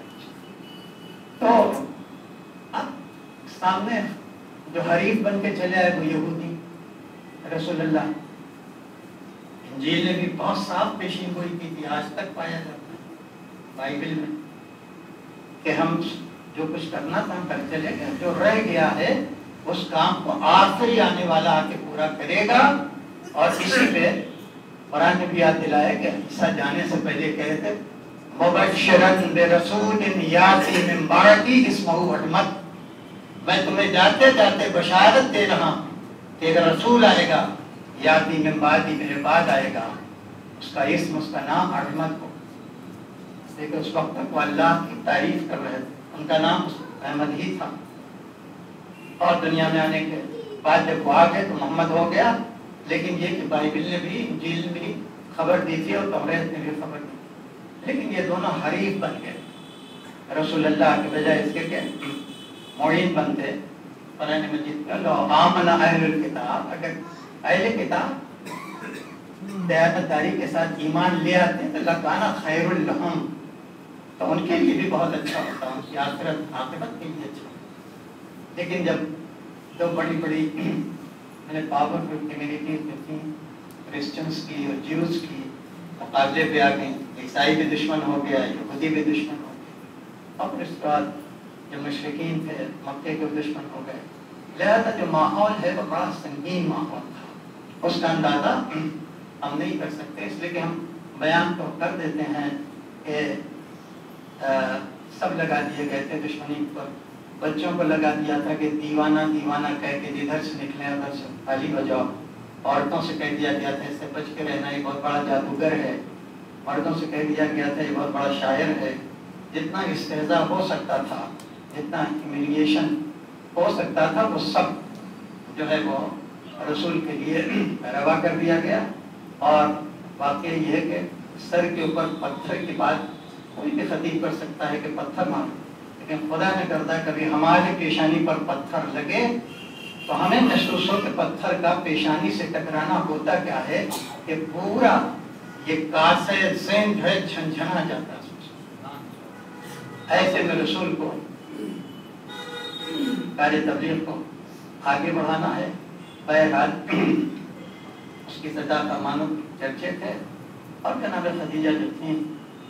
تو اب سامنے جو حریف بن کے چلے آئے وہ یہودی رسول اللہ. انجیل نے بھی بہت صاف پیشین گوئی کی تھی، آج تک پایا جاتا ہے بائبل میں کہ ہم جو کچھ کرنا تھا ہم کر چلے گئے، جو رہ گیا ہے اس کام کو آخری آنے والا آ کے پورا کرے گا. اور اسی پہ قرآن نے بھی یاد دلایا کہ عیسیٰ جانے سے پہلے کہے تھے مبشرن برسول یاتی من بعدی اسمہ احمد، میں تمہیں جاتے جاتے بشارت دے رہا ہوں کہ ایک رسول آئے گا، یاتی من بعدی، میرے بعد آئے گا، اس کا اسم، اس کا نام احمد ہو. لیکن اس وقت تک وہ اللہ کی تعریف کر رہے تھے، ان کا نام احمد ہی تھا. اور دنیا میں آنے کے بعد جب وہ آ گئے تو محمد ہو گیا. لیکن یہ کہ بائبل نے بھی، انجیل نے بھی خبر دی تھی اور توریت نے بھی خبر دی. لیکن یہ دونوں حریف بن گئے رسول اللہ کے بجائے اس کے کہ معین بنتے. قرآن مجید کا لو آمن اہل الکتاب، اگر اہل کتاب دیانتداری کے ساتھ ایمان لے آتے ہیں تو لکان خیر لہم، تو ان کے لیے بھی بہت اچھا ہوتا، ان کی آخرت عاقبت کے لیے اچھا. لیکن جب دو بڑی بڑی پاورفل کمیونٹیز میں تھیں، کرسچنس کی اور جیوز کی، مقابلے پہ آ گئیں. عیسائی بھی دشمن ہو گیا، یہودی بھی دشمن ہو گیا، اور اس کے بعد جو مشرکین تھے مکے کے دشمن ہو گئے. لہذا جو ماحول ہے وہ بڑا سنگین ماحول تھا. اس کا اندازہ ہم نہیں کر سکتے، اس لیے کہ ہم بیان تو کر دیتے ہیں کہ سب لگا دیے گئے تھے دشمنی پر. بچوں کو لگا دیا تھا کہ دیوانہ دیوانہ کہہ کے جدھر سے نکلے ادھر سے تالی بجاؤ. عورتوں سے کہہ دیا گیا تھا اس سے بچ کے رہنا، یہ بہت بڑا جادوگر ہے. مردوں سے کہہ دیا گیا تھا یہ بہت بڑا شاعر ہے، جتنا استہزاء ہو سکتا تھا، جتنا ہیومیلیشن ہو سکتا تھا، وہ سب جو ہے وہ رسول کے لیے روا کر دیا گیا. اور واقعہ یہ ہے کہ سر کے اوپر پتھر کی بات کوئی بھی خطیب کر سکتا ہے کہ پتھر مارو، لیکن خدا نے کرتا کبھی ہماری پیشانی پر پتھر لگے تو ہمیں محسوس ہو کہ پتھر کا پیشانی سے ٹکرانا ہوتا کیا ہے کہ پورا یہ کاسے ذہن جو ہے جھنجھنا جاتا ہے. ایسے میں رسول کو کارِ تبلیغ کو آگے بڑھانا ہے. بہرحال اس کی صدا کا مانو چرچے تھے. اور جناب خدیجہ جو تھیں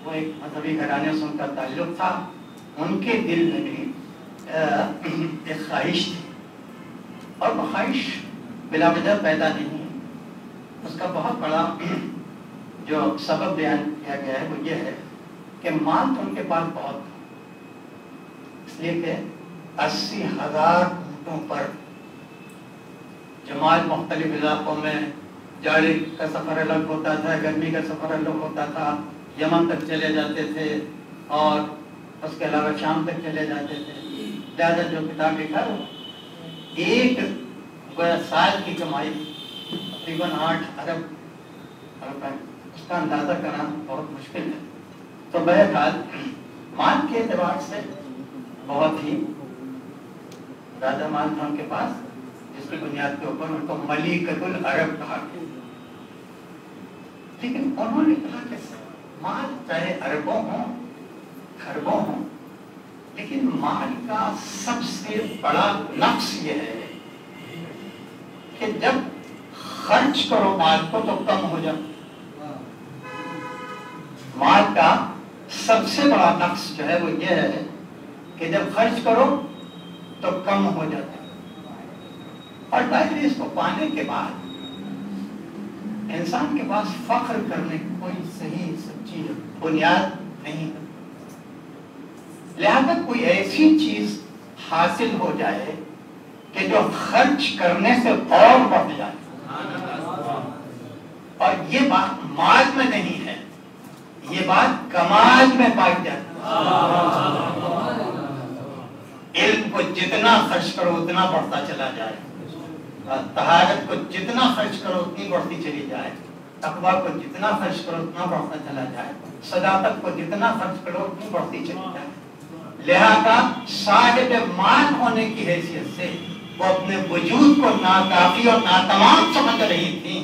وہ ایک مذہبی گھرانے سے ان کا تعلق تھا. ان کے دل میں بھی ایک خواہش تھی، اور وہ خواہش بلا وجہ پیدا نہیں. اس کا بہت بڑا جو سبب بیان کیا گیا ہے وہ یہ ہے کہ مال تو ان کے پاس بہت تھا، اس لیے کہ 80,000 اونٹوں پر جماعت مختلف علاقوں میں جاڑے کا سفر الگ ہوتا تھا، گرمی کا سفر الگ ہوتا تھا، یمن تک چلے جاتے تھے اور اس کے علاوہ شام تک چلے جاتے تھے. لہٰذا جو کتاب لکھا ہے ایک سال کی کمائی تقریباً 8 ارب روپے، اس کا اندازہ کرنا بہت مشکل ہے. تو بہرحال مال کے اعتبار سے بہت ہی زیادہ مال تھا ان کے پاس، جس کی بنیاد کے اوپر ان کو ملیکۃ العرب کہا گیا. لیکن انہوں نے کہا کہ مال چاہے اربوں ہوں خربوں ہوں، لیکن مال کا سب سے بڑا نقص یہ ہے کہ جب خرچ کرو مال کو تو کم ہو جاتا. مال کا سب سے بڑا نقص جو ہے وہ یہ ہے کہ جب خرچ کرو تو کم ہو جاتا. اور ظاہر اس کو پانے کے بعد انسان کے پاس فخر کرنے کی کوئی صحیح سچی بنیاد نہیں. لہذا کوئی ایسی چیز حاصل ہو جائے کہ جو خرچ کرنے سے اور بڑھ جائے، اور یہ بات مال میں نہیں ہے، یہ بات کمال میں پائی جاتی ہے. علم کو جتنا خرچ کرو اتنا بڑھتا چلا جائے، طہارت کو جتنا خرچ کرو اتنی بڑھتی چلی جائے، تقویٰ کو جتنا خرچ کرو اتنا بڑھتا چلا جائے، صداقت کو جتنا خرچ کرو اتنی بڑھتی چلی جائے. لہذا صاحب مال ہونے کی حیثیت سے وہ اپنے وجود کو ناکافی اور ناتمام سمجھ رہی تھی،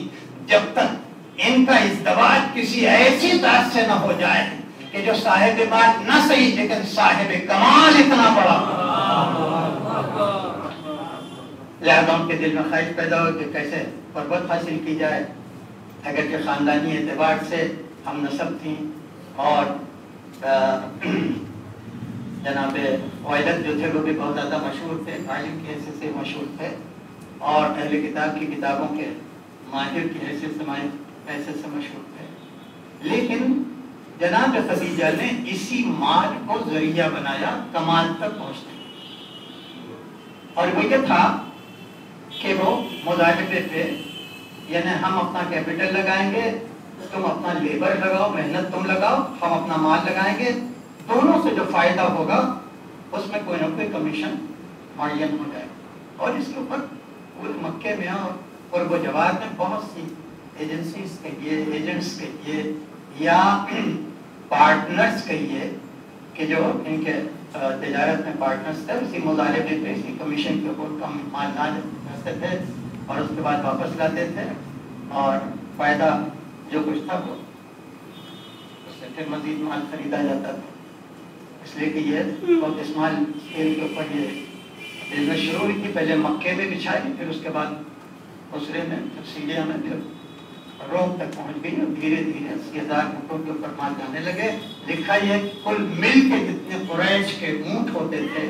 جب تک ان کا ازدواج کسی ایسی ذات سے نہ ہو جائے کہ جو صاحب مال نہ صحیح لیکن صاحب کمال اتنا بڑا. لہذا ان کے دل میں خواہش پیدا ہو کہ کیسے قربت حاصل کی جائے. اگرچہ خاندانی اعتبار سے ہم نسب تھیں اور جناب والد جو تھے وہ بھی بہت زیادہ مشہور تھے، عالم کی حیثیت سے مشہور تھے، اور اہل کتاب کی کتابوں کے ماہر کی حیثیت سے مشہور تھے. لیکن جناب خدیجہ نے اسی مال کو ذریعہ بنایا کمال تک پہنچنے، اور وہ یہ تھا کہ وہ مظاہرے پہ یعنی ہم اپنا کیپٹل لگائیں گے، تم اپنا لیبر لگاؤ، محنت تم لگاؤ، ہم اپنا مال لگائیں گے، دونوں سے جو فائدہ ہوگا اس میں کوئی نہ کوئی کمیشن معین ہو جائے. اور اس کے اوپر پورے مکے میں اور قرب و جوار میں بہت سی ایجنسیز کہیے، ایجنٹس کہیے یا پارٹنرز کہیے کہ جو ان کے تجارت میں پارٹنرز تھے، اسی مظاہرے پہ اسی کمیشن کے اوپر کم مال نہ کرتے تھے اور اس کے بعد واپس لاتے تھے، اور فائدہ جو کچھ تھا وہ اس سے پھر مزید مال خریدا جاتا تھا. اس لیے کہ یہ بہت اسمال اسکیل کے اوپر یہ بزنس شروع ہوئی تھی. پہلے مکے میں بچھائی، پھر اس کے بعد بصرے میں، پھر سیریا میں، پھر روم تک پہنچ گئی، اور دھیرے دھیرے 80,000 اونٹوں کے اوپر مال جانے لگے. لکھا یہ کل مل کے جتنے قریش کے اونٹ ہوتے تھے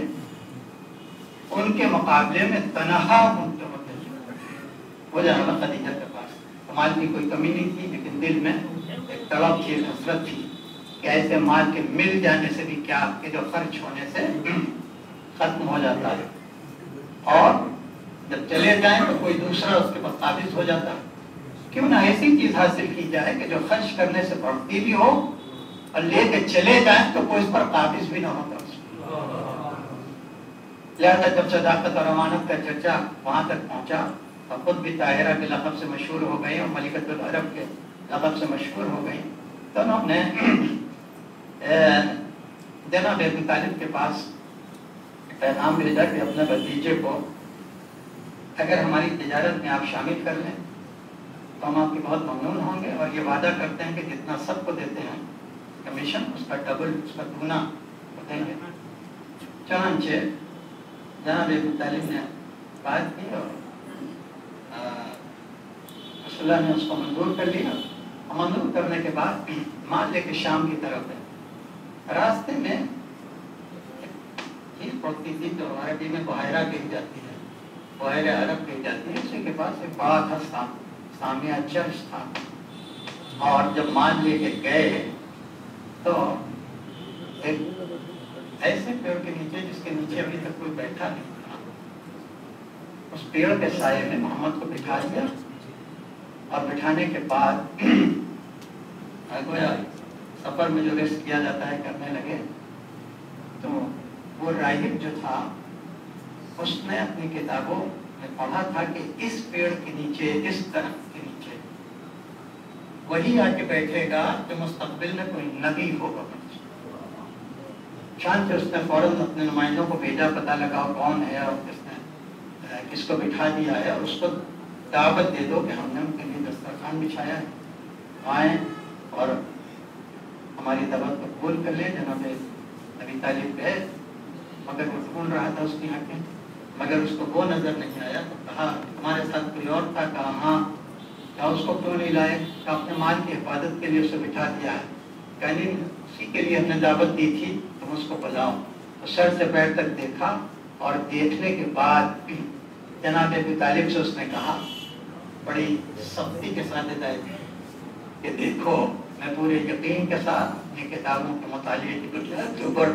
ان کے مقابلے میں تنہا اونٹ ہوتے تھے وہ جناب خدیجہ کے پاس. مال کی کوئی کمی نہیں تھی، لیکن دل میں ایک تڑپ تھی، حسرت تھی کہ ایسے مال کے مل جانے سے بھی کیا کہ جو خرچ ہونے سے ختم ہو جاتا ہے، اور جب چلے جائیں تو کوئی دوسرا اس کے پاس قابض ہو جاتا. کیوں نہ ایسی چیز حاصل کی جائے کہ جو خرچ کرنے سے بڑھتی بھی ہو اور لے کے چلے جائیں تو کوئی اس پر قابض بھی نہ ہوتا اس میں۔ لہذا جب صداقت اور امانت کا چرچا وہاں تک پہنچا اور خود بھی طاہرہ کے لقب سے مشہور ہو گئی اور ملکۃ العرب کے لقب سے مشہور ہو گئی، تو انہوں نے جناب ابو طالب کے پاس پیغام بھیجا کہ اپنے بھتیجے کو اگر ہماری تجارت میں آپ شامل کر لیں تو ہم آپ کی بہت ممنون ہوں گے، اور یہ وعدہ کرتے ہیں کہ جتنا سب کو دیتے ہیں کمیشن اس کا ڈبل، اس کا دوگنا دیں گے۔ چنانچہ جناب ابو طالب نے بات کی اور رسول اللہ نے اس کو منظور کر لیا، اور منظور کرنے کے بعد مال لے کے شام کی طرف ہے۔ راستے میں چیز پڑتی تھی جو عربی میں بحیرہ کہی جاتی ہے، بحیرہ عرب کہی جاتی ہے، اسی کے پاس ایک بڑا تھا سامیہ چرچ تھا، اور جب مان لے کے گئے تو ایک ایسے پیڑ کے نیچے جس کے نیچے ابھی تک کوئی بیٹھا نہیں تھا، اس پیڑ کے سائے میں محمد کو بٹھا دیا، اور بٹھانے کے بعد گویا سفر میں جو ریسٹ کیا جاتا ہے کرنے لگے، تو وہ راہب جو تھا اس نے اپنی کتابوں میں پڑھا تھا کہ اس پیڑ کے نیچے، اس درخت کے نیچے وہی آ کے بیٹھے گا جو مستقبل میں کوئی نبی ہوگا۔ چنانچہ اس نے فوراً اپنے نمائندوں کو بھیجا، پتہ لگاؤ کون ہے اور کس کو بٹھا دیا ہے، اور اس کو دعوت دے دو کہ ہم نے ان کے لیے دسترخوان بچھایا ہے، آئیں اور ہماری دعوت کو قبول کر لیں۔ جناب ابی طالب گئے، مگر وہ ڈھونڈ رہا تھا اس کی آنکھیں، مگر اس کو وہ نظر نہیں آیا، تو کہا تمہارے ساتھ کوئی اور تھا؟ کہا ہاں۔ کہا اس کو کیوں نہیں لائے؟ کہ اپنے مال کی حفاظت کے لیے اسے بٹھا دیا ہے۔ کہا نہیں، اسی کے لیے ہم نے دعوت دی تھی، تم اس کو بلاؤ۔ تو سر سے پیر تک دیکھا، اور دیکھنے کے بعد جناب ابی طالب سے اس نے کہا بڑی سختی کے ساتھ ہدایت کہ دیکھو میں پورے یقین کے ساتھ اپنی کتابوں کے مطالعے کی بنیاد کے اوپر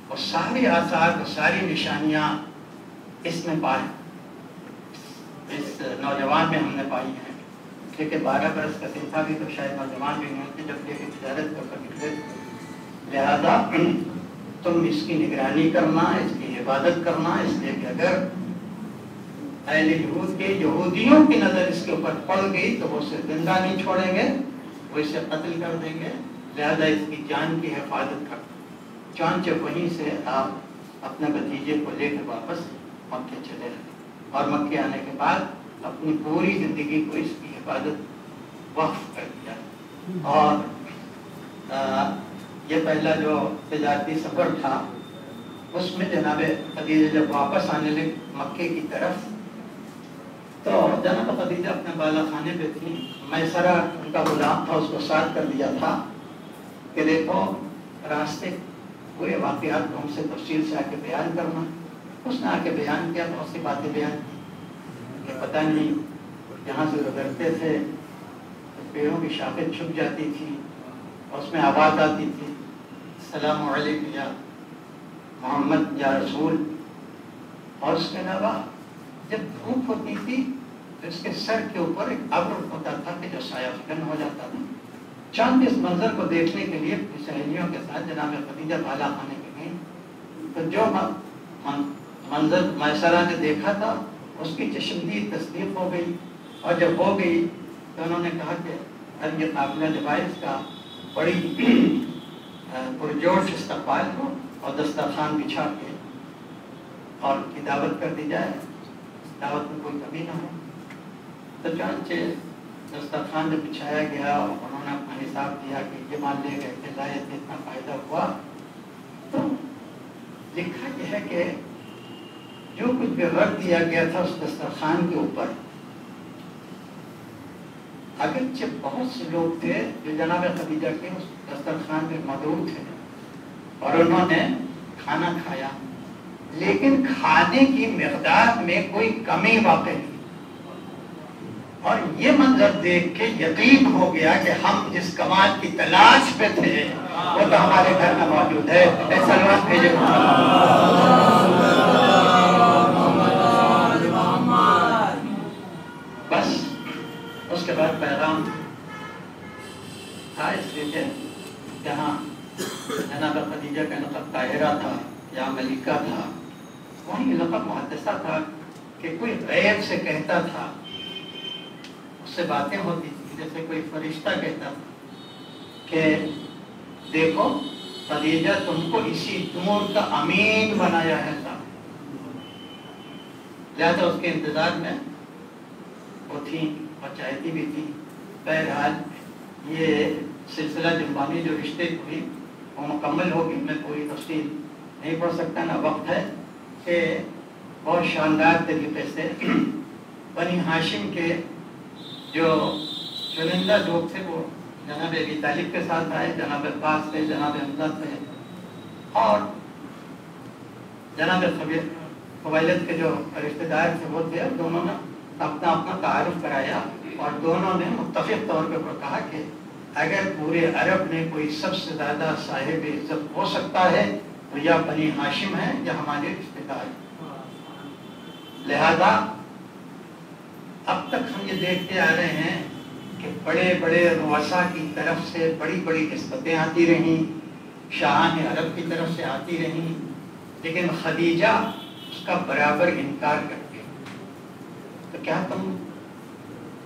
اور ساری آثار اور ساری نشانیاں اس میں پائے، اس نوجوان میں ہم نے پائی ہیں، کیونکہ 12 برس کا تھا بھی تو شاید نوجوان بھی نہیں ہوتے جب یہ تجارت کے اوپر نکلے، لہذا تم اس کی نگرانی کرنا، اس کی حفاظت کرنا، اس لیے کہ اگر اہل یہود کے یہودیوں کی نظر اس کے اوپر پڑ گئی تو وہ اسے زندہ نہیں چھوڑیں گے، وہ اسے قتل کر دیں گے، لہذا اس کی جان کی حفاظت کر۔ چنانچہ وہیں سے آپ اپنے بھتیجے کو لے کر واپس مکے چلے گئے، اور مکے آنے کے بعد اپنی پوری زندگی کو اس کی حفاظت وقف کر دیا۔ اور یہ پہلا جو تجارتی سفر تھا اس میں جناب خدیجہ جب واپس آنے لگے مکے کی طرف، تو جناب خدیجہ اپنے بالا خانے پہ تھی، میسرہ ان کا غلام تھا، اس کو ساتھ کر دیا تھا کہ دیکھو راستے پورے واقعات کو ہم سے تفصیل سے آ کے بیان کرنا۔ اس نے آ کے بیان کیا، بہت سی باتیں بیان کی کہ پتہ نہیں یہاں سے گزرتے تھے تو پیڑوں کی شاخیں چھپ جاتی تھی اور اس میں آواز آتی تھی السلام علیکم یا محمد یا رسول، اور اس کے علاوہ جب دھوپ ہوتی تھی تو اس کے سر کے اوپر ایک ابر ہوتا تھا کہ جو سایہ فکن ہو جاتا تھا۔ چاند اس منظر کو دیکھنے کے لیے اپنی سہیلیوں کے ساتھ جناب خدیجہ بالا خانے کے گئی، تو جو منظر میسرہ نے دیکھا تھا اس کی چشمدید تصدیق ہو گئی، اور جب ہو گئی تو انہوں نے کہا کہ اب یہ قافلہ ڈیوائس کا بڑی پرجوش استقبال ہو اور دسترخوان بچھا کے اور کی دعوت کر دی جائے، دعوت میں کوئی کمی نہ ہو۔ تو چنانچہ دسترخوان جب بچھایا گیا اور انہوں نے اپنا حساب دیا کہ یہ مان لے گئے کہ لا اتنا فائدہ ہوا، تو لکھا یہ ہے کہ جو کچھ بھی رکھ دیا گیا تھا اس دسترخوان کے اوپر، اگرچہ بہت سے لوگ تھے جو جناب خدیجہ کے اس دسترخوان میں موجود تھے اور انہوں نے کھانا کھایا، لیکن کھانے کی مقدار میں کوئی کمی واقع نہیں، اور یہ منظر دیکھ کے یقین ہو گیا کہ ہم جس کمال کی تلاش پہ تھے وہ تو ہمارے گھر میں موجود ہے۔ سلوات بھیجے بس اس کے بعد پیغام تھا، اس لیے کہ جہاں جناب خدیجہ کا لقب طاہرہ تھا یا ملکہ تھا، وہیں لقب محدثہ تھا کہ کوئی غیب سے کہتا تھا، اس سے باتیں ہوتی تھی، جیسے کوئی فرشتہ کہتا تھا کہ دیکھو خدیجہ تم کو اسی دور کا امین بنایا ہے صاحب، لہذا اس کے انتظار میں وہ تھیں اور چاہتی بھی تھی۔ بہرحال یہ سلسلہ جنبانی جو رشتے کی ہوئی وہ مکمل ہوگی، میں پوری تفصیل نہیں پڑھ سکتا، نہ وقت ہے، کہ بہت شاندار طریقے سے بنی ہاشم کے جو چنندہ لوگ تھے وہ جناب ابی طالب کے ساتھ آئے، جناب عباس تھے، جناب حمزہ تھے، اور جناب قبیلت کے جو رشتے دار تھے وہ تھے، دونوں نے اپنا اپنا تعارف کرایا اور دونوں نے متفق طور پہ کہا کہ اگر پورے عرب میں کوئی سب سے زیادہ صاحب عزت ہو سکتا ہے تو یا بنی ہاشم ہے یا ہمارے رشتے دار۔ لہذا اب تک ہم یہ دیکھتے آ رہے ہیں کہ بڑے بڑے رؤساء کی طرف سے بڑی بڑی نسبتیں آتی رہیں، شاہان عرب کی طرف سے آتی رہیں، لیکن خدیجہ اس کا برابر انکار کرتے ہیں۔ تو کیا تم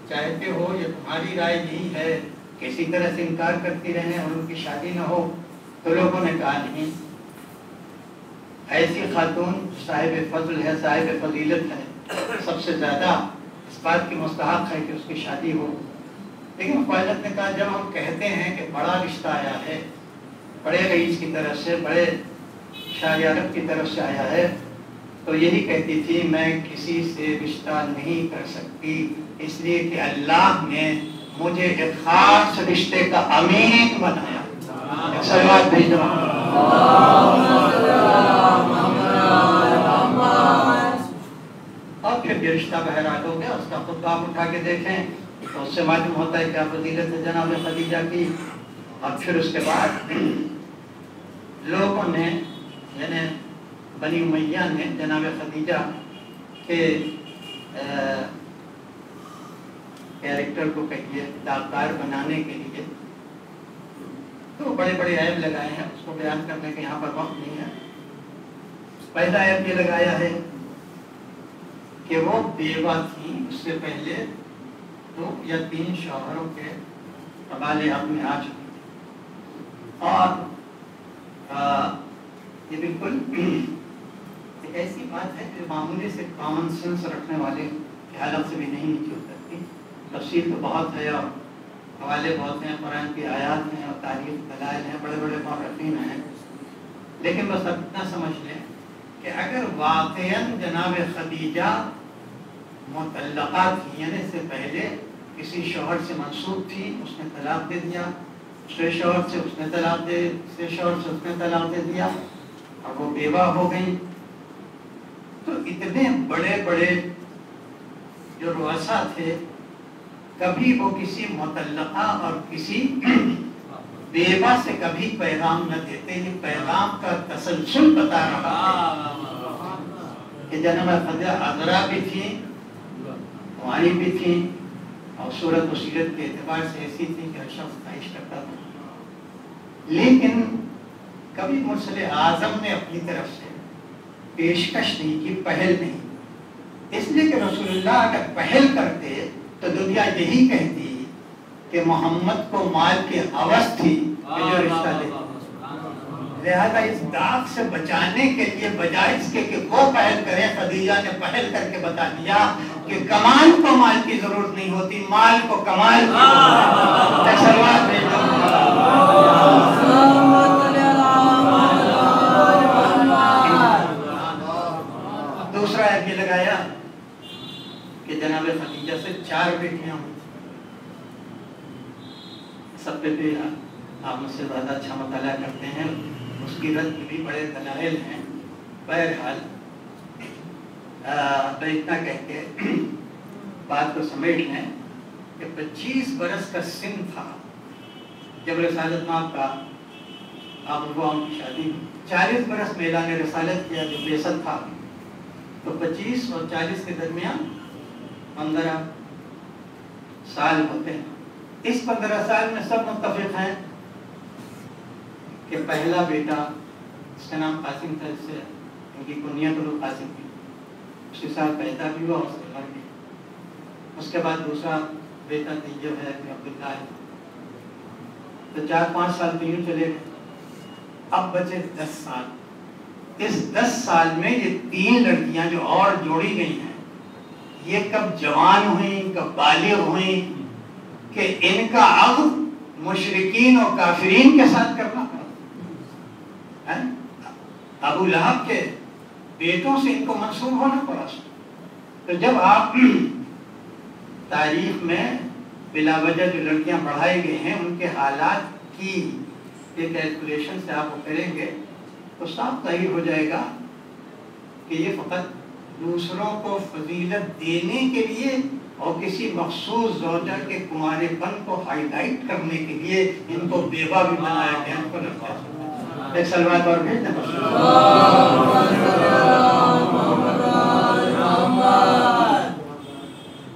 چاہتے ہو یا تمہاری رائے یہی ہے کہ اسی طرح سے انکار کرتی رہیں اور ان کی شادی نہ ہو؟ تو لوگوں نے کہا نہیں، ایسی خاتون صاحب فضل ہے، صاحب فضیلت ہے، سب سے زیادہ اس بات کی مستحق ہے کہ اس کی شادی ہو۔ لیکن قبیلت نے کہا جب ہم کہتے ہیں کہ بڑا رشتہ آیا ہے، بڑے رئیس کی طرف سے، بڑے شاہ عرب کی طرف سے آیا ہے، تو یہی کہتی تھی میں کسی سے رشتہ نہیں کر سکتی، اس لیے کہ اللہ نے مجھے ایک خاص رشتے کا امین بنایا۔ سلوات بھیجو۔ اور پھر یہ رشتہ بہرحال ہو گیا، اس کا خود آپ اٹھا کے دیکھیں تو اس سے معلوم ہوتا ہے کیا فضیلت ہے جناب خدیجہ کی۔ اور پھر اس کے بعد لوگوں نے یعنی بنی امیہ نے جناب خدیجہ کے کیریکٹر کو کہیے داغدار بنانے کے لیے تو بڑے بڑے عیب لگائے ہیں، اس کو بیان کرنے کے یہاں پر وقت نہیں ہے۔ پہلا عیب یہ لگایا ہے کہ وہ بیوہ تھیں، اس سے پہلے 2 یا 3 شوہروں کے حوالے حق میں آ چکی تھی، اور یہ بالکل ایک ایسی بات ہے جو معمولی سے کامن سینس رکھنے والے کے حالت سے بھی نہیں نیچے اترتی۔ تفصیل تو بہت ہے اور حوالے بہت ہیں، قرآن کی آیات ہیں اور تاریخ دلائل ہیں، بڑے بڑے مورخین ہیں، لیکن بس اتنا سمجھ لیں کہ اگر واقعاً جناب خدیجہ مطلقہ تھی، یعنی اس سے پہلے کسی شوہر سے منسوب تھی، اس نے طلاق دے دیا، دوسرے شوہر سے اس نے طلاق دے، تیسرے شوہر سے اس نے طلاق دے دیا اور وہ بیوہ ہو گئی، تو اتنے بڑے بڑے جو رؤساء تھے کبھی وہ کسی مطلقہ اور کسی بیوہ سے کبھی پیغام نہ دیتے۔ یہ پیغام کا تسلسل بتا رہا ہے کہ جناب خدیجہ عذرا بھی تھی، وانی بھی تھی، اور صورت و سیرت کے اعتبار سے ایسی تھی کہ ہر شخص خواہش کرتا تھا، لیکن کبھی مرسل اعظم نے اپنی طرف سے پیشکش نہیں کی، پہل نہیں، اس لیے کہ رسول اللہ اگر پہل کرتے تو دنیا یہی کہتی کہ محمد کو مال کی ہوس تھی کہ جو رشتہ لے۔ لہذا اس داغ سے بچانے کے لیے بجائے اس کے کہ وہ پہل کرے، خدیجہ نے پہل کر کے بتا دیا کہ کمال کو مال کی ضرورت نہیں ہوتی، مال کو کمال کی ضرورت ہے۔ دوسرا عیب یہ لگایا کہ جناب خدیجہ سے 4 بیٹیاں ہوئی، سب پہ بھی آپ مجھ سے زیادہ اچھا مطالعہ کرتے ہیں، اس کی رد بھی بڑے دلائل ہیں۔ بہرحال میں اتنا کہہ کے بات کو سمیٹ لیں کہ 25 برس کا سن تھا جب رسالت مآب کا آپ کی شادی، 40 برس میں اعلان رسالت کیا جو بعثت تھا، تو 25 اور 40 کے درمیان 15 سال ہوتے ہیں۔ اس 15 سال میں سب متفق ہیں کہ پہلا بیٹا، اس کا نام قاسم تھا، اس سے ان کی کنیت القاسم تھی، اسی سال پیدا بھی ہوا، اس کے مر گیا۔ اس کے بعد دوسرا بیٹا طیب ہے، عبداللہ ہے، تو 4-5 سال تو یوں چلے گئے۔ اب بچے 10 سال۔ اس 10 سال میں یہ 3 لڑکیاں جو اور جوڑی گئی ہیں، یہ کب جوان ہوئیں، کب بالغ ہوئیں کہ ان کا عقد مشرکین اور کافرین کے ساتھ کرنا پڑا۔ ابو لہب کے بیٹوں سے ان کو منسوب ہونا پڑا۔ تو جب آپ تاریخ میں بلا وجہ جو لڑکیاں بڑھائی گئی ہیں ان کے حالات کی ایک کیلکولیشن سے آپ وہ کریں گے تو صاف ظاہر ہو جائے گا کہ یہ فقط دوسروں کو فضیلت دینے کے لیے اور کسی مخصوص زوجہ کے کنوارے پن کو ہائی لائٹ کرنے کے لیے ان کو بیوہ بھی بنایا گیا۔ ان کو لگتا ہے ایک سلوات اور بھیج دیں۔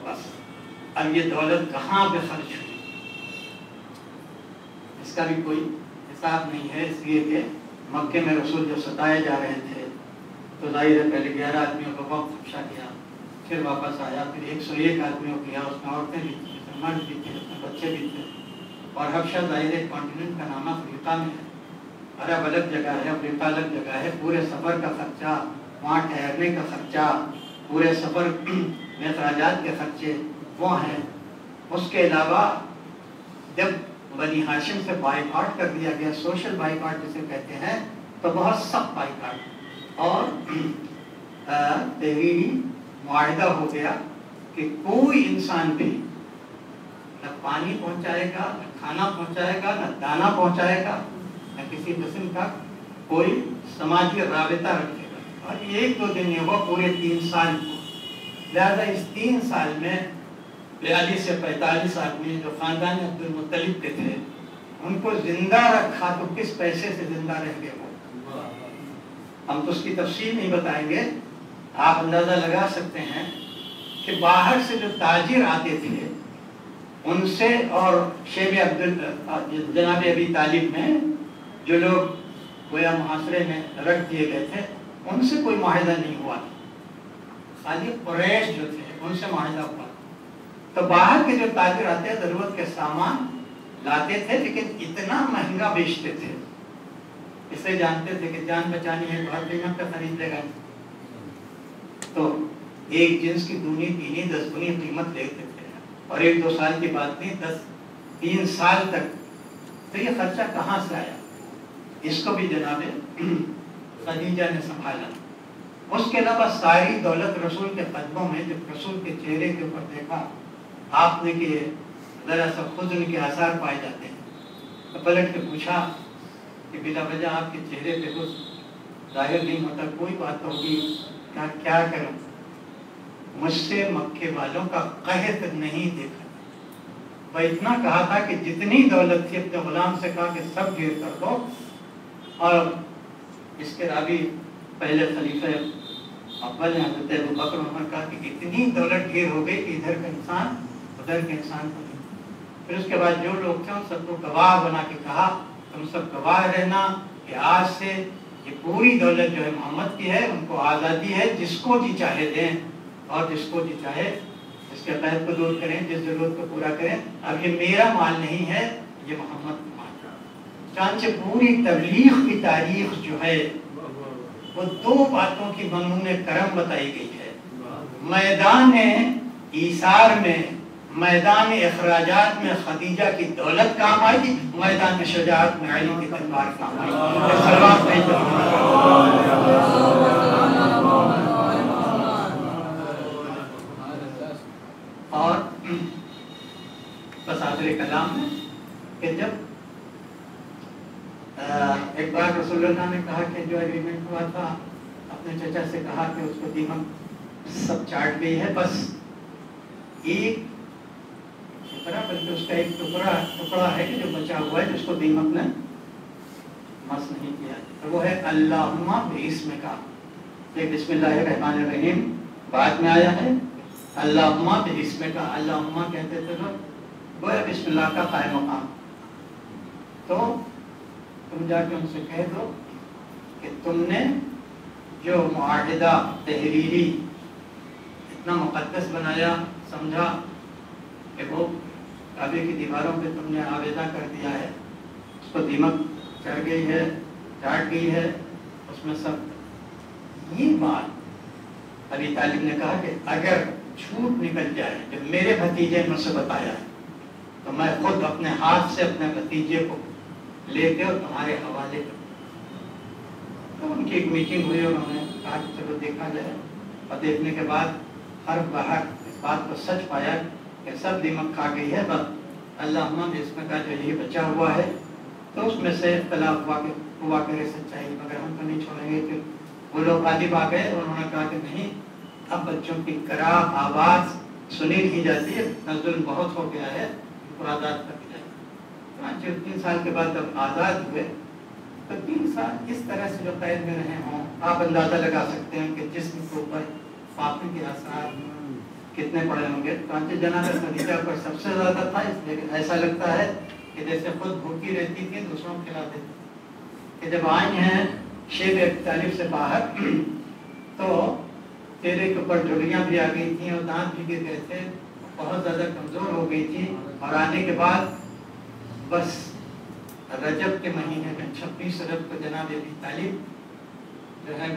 بس اب یہ دولت کہاں پہ خرچ ہوئی اس کا بھی کوئی حساب نہیں ہے، اس لیے کہ مکے میں رسول جو ستائے جا رہے تھے تو ظاہر ہے پہلے 11 آدمیوں کو وقت خدشہ کیا، پھر واپس آیا، پھر 101 آدمیوں کو کیا، اس میں عورتیں بھی تھیں، اس میں مرد بھی تھے، اس میں بچے بھی تھے۔ اور حبشہ ظاہر ہے کانٹیننٹ کا نام افریقہ میں ہے، عرب الگ جگہ ہے، افریقہ الگ جگہ ہے، پورے سفر کا خرچہ، وہاں ٹھہرنے کا خرچہ، پورے سفر میں اخراجات کے خرچے وہ ہیں۔ اس کے علاوہ جب بنی ہاشم سے بائیکاٹ کر دیا گیا، سوشل بائیکاٹ جسے کہتے ہیں، تو بہت سخت بائیکاٹ اور تحریری معاہدہ ہو گیا کہ کوئی انسان بھی نہ پانی پہنچائے گا، نہ کھانا پہنچائے گا، نہ دانا پہنچائے گا، نہ کسی قسم کا کوئی سماجی رابطہ رکھے گا۔ اور 1-2 دن یہ ہوا پورے 3 سال کو۔ لہذا اس 3 سال میں 42 سے 45 آدمی جو خاندان عبد المطلب کے تھے ان کو زندہ رکھا تو کس پیسے سے زندہ رہ گئے وہ؟ ہم تو اس کی تفصیل نہیں بتائیں گے، آپ اندازہ لگا سکتے ہیں کہ باہر سے جو تاجر آتے تھے ان سے اور جناب ابی طالب میں جو لوگ گویا محاصرے میں رکھ دیے گئے تھے ان سے کوئی معاہدہ نہیں ہوا، خالی قریش جو تھے ان سے معاہدہ ہوا۔ تو باہر کے جو تاجر آتے ضرورت کے سامان لاتے تھے لیکن اتنا مہنگا بیچتے تھے، اس لیے جانتے تھے کہ جان بچانی ہے تو ہر قیمت پہ خرید لے گا، تو ایک جنس کی 2-3 10 گنی قیمت لیتے تھے، اور 1-2 سال کی بات نہیں، 3 سال تک۔ تو یہ خرچہ کہاں سے آیا؟ اس کو بھی جناب خدیجہ نے سنبھالا۔ اس کے علاوہ ساری دولت رسول کے قدموں میں، جب رسول کے چہرے کے اوپر دیکھا آپ نے کہ ذرا سا حزن کے آثار پائے جاتے ہیں، تو پلٹ کے پوچھا کہ بلا وجہ آپ کے چہرے پہ حزن ظاہر نہیں ہوتا، کوئی بات ہوگی، کیا کروں؟ مجھ سے مکے والوں کا قحط نہیں دیکھا۔ وہ اتنا کہا تھا کہ جتنی دولت تھی اپنے غلام سے کہا کہ سب ڈھیر کر دو، اور اس کے راوی پہلے خلیفہ اول نے حضرت ابوبکر عمر کہا کہ اتنی دولت ڈھیر ہو گئی کہ ادھر کا انسان ادھر کے انسان کو نہیں۔ پھر اس کے بعد جو لوگ تھے ان سب کو گواہ بنا کے کہا تم سب گواہ رہنا کہ آج سے یہ پوری دولت جو ہے محمد کی ہے، ان کو آزادی ہے، جس کو جی چاہے دیں اور جس کو جی چاہے اس کے قید کو دور کریں، جس ضرورت کو پورا کریں، اب یہ میرا مال نہیں ہے، یہ محمد کا مال ہے۔ چانچہ پوری تبلیغ کی تاریخ جو ہے وہ 2 باتوں کی مضمون کرم بتائی گئی ہے، میدان ایثار میں، میدان اخراجات میں خدیجہ کی دولت کام آئی، میدان شجاعت میں علی کی تلوار کام آئی۔ اور بس آخر کلام ہے کہ جب ایک بار رسول اللہ نے کہا کہ جو ایگریمنٹ ہوا تھا اپنے چچا سے کہا کہ اس کو دیمک سب چاٹ گئی ہے، بس ایک ٹکڑا، بلکہ اس کا ایک ٹکڑا ہے کہ جو بچا ہوا ہے جس کو دیمک نے مس نہیں کیا، تو وہ ہے اللہم باسمک۔ ایک بسم اللہ الرحمن الرحیم بعد میں آیا ہے، اللہم باسمک، اللہم کہتے تھے لوگ گویا بسم اللہ کا قائم مقام. تو تم جا کے ان سے کہہ دو کہ تم نے جو معاہدہ تحریری اتنا مقدس بنایا، سمجھا کہ وہ کعبے کی دیواروں پہ تم نے آویزہ کر دیا ہے، اس کو دیمک چڑھ گئی ہے، چاٹ گئی ہے اس میں سب. یہ بات ابی طالب نے کہا کہ اگر جھوٹ نکل جائے جو میرے بھتیجے نے مجھ سے بتایا ہے تو میں خود اپنے ہاتھ سے اپنے بھتیجے کو لے کے اور تمہارے حوالے کر. تو ان کی ایک میٹنگ ہوئی، انہوں نے کہا کہ چلو دیکھا جائے، اور دیکھنے کے بعد ہر باہر اس بات کو سچ پایا کہ سب دیمک کھا گئی ہے، بس اللہ اس میں کا جو یہ بچا ہوا ہے. تو اس میں سے اختلاف ہوا کرے سچائی، مگر ہم تو نہیں چھوڑیں گے. کہ وہ لوگ غالب آ گئے اور انہوں نے کہا کہ نہیں، اب بچوں کی کراہ آواز سنی نہیں جاتی ہے، ظلم بہت ہو گیا ہے، اور آزاد کر دیا جائے. 3 سال کے بعد جب آزاد ہوئے تو 3 سال اس طرح سے جو قید میں رہے ہوں، آپ اندازہ لگا سکتے ہیں کہ جسم کے اوپر پاپی کے اثرات کتنے پڑے ہوں گے. تو جناب خدیجہ پر سب سے زیادہ تھا، اس لیے ایسا لگتا ہے کہ جیسے خود بھوکی رہتی تھی دوسروں کو کھلاتے تھے. کہ جب آئی ہیں شیب طالب سے باہر تو چہرے کے اوپر جھریاں بھی آ گئی تھیں اور دانت بھی گر گئے تھے، بہت زیادہ کمزور ہو گئی تھی. اور آنے کے بعد بس رجب کے مہینے میں 26 رجب کو جناب ابی طالب جو ہے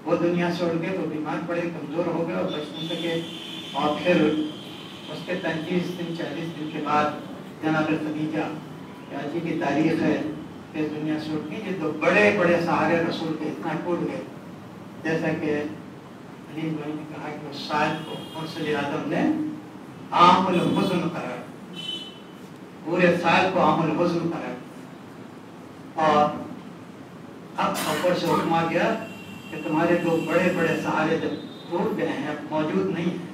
وہ دنیا سے اڑ گئے. وہ بیمار پڑے، کمزور ہو گئے اور بچ نہیں سکے. اور پھر اس کے 35 دن 40 دن کے بعد جناب خدیجہ جی کی تاریخ ہے کہ دنیا سے اٹھ گئی. یہ تو بڑے بڑے سہارے رسول کے اتنا ٹوٹ گئے، جیسا کہ علی بھائی نے کہا کہ اس سال کو مرسل اعظم نے عام الحزن قرار، پورے سال کو عام الحزن قرار. اور اب اوپر سے حکم آ گیا کہ تمہارے دو بڑے بڑے سہارے جب ٹوٹ گئے ہیں، اب موجود نہیں ہیں،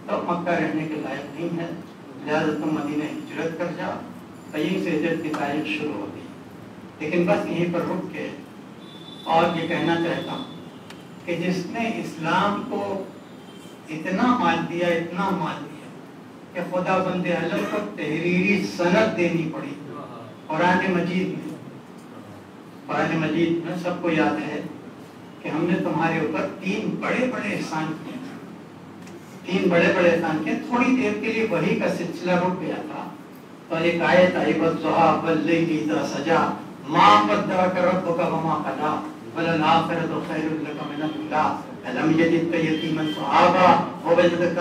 تو مکہ رہنے کے لائق نہیں ہے، لہٰذا تم مدینہ ہجرت کر جاؤ. یہیں سے ہجرت کی تاریخ شروع ہوتی. لیکن بس یہیں پر رک کے اور یہ کہنا چاہتا ہوں کہ جس نے اسلام کو اتنا مال دیا، اتنا مال دیا کہ خدا بند عالم کو تحریری سند دینی پڑی. قرآن مجید میں سب کو یاد ہے کہ ہم نے تمہارے اوپر 3 بڑے بڑے احسان کیے. 3 بڑے بڑے احسان کیے. تھوڑی دیر کے لیے وحی کا سلسلہ رک گیا تھا تو ایک آیت آئی والضحیٰ واللیل اذا سجا ما ودعک ربک وما قلی وللآخرۃ خیر لک من الأولى ألم یجدک یتیما فآویٰ ووجدک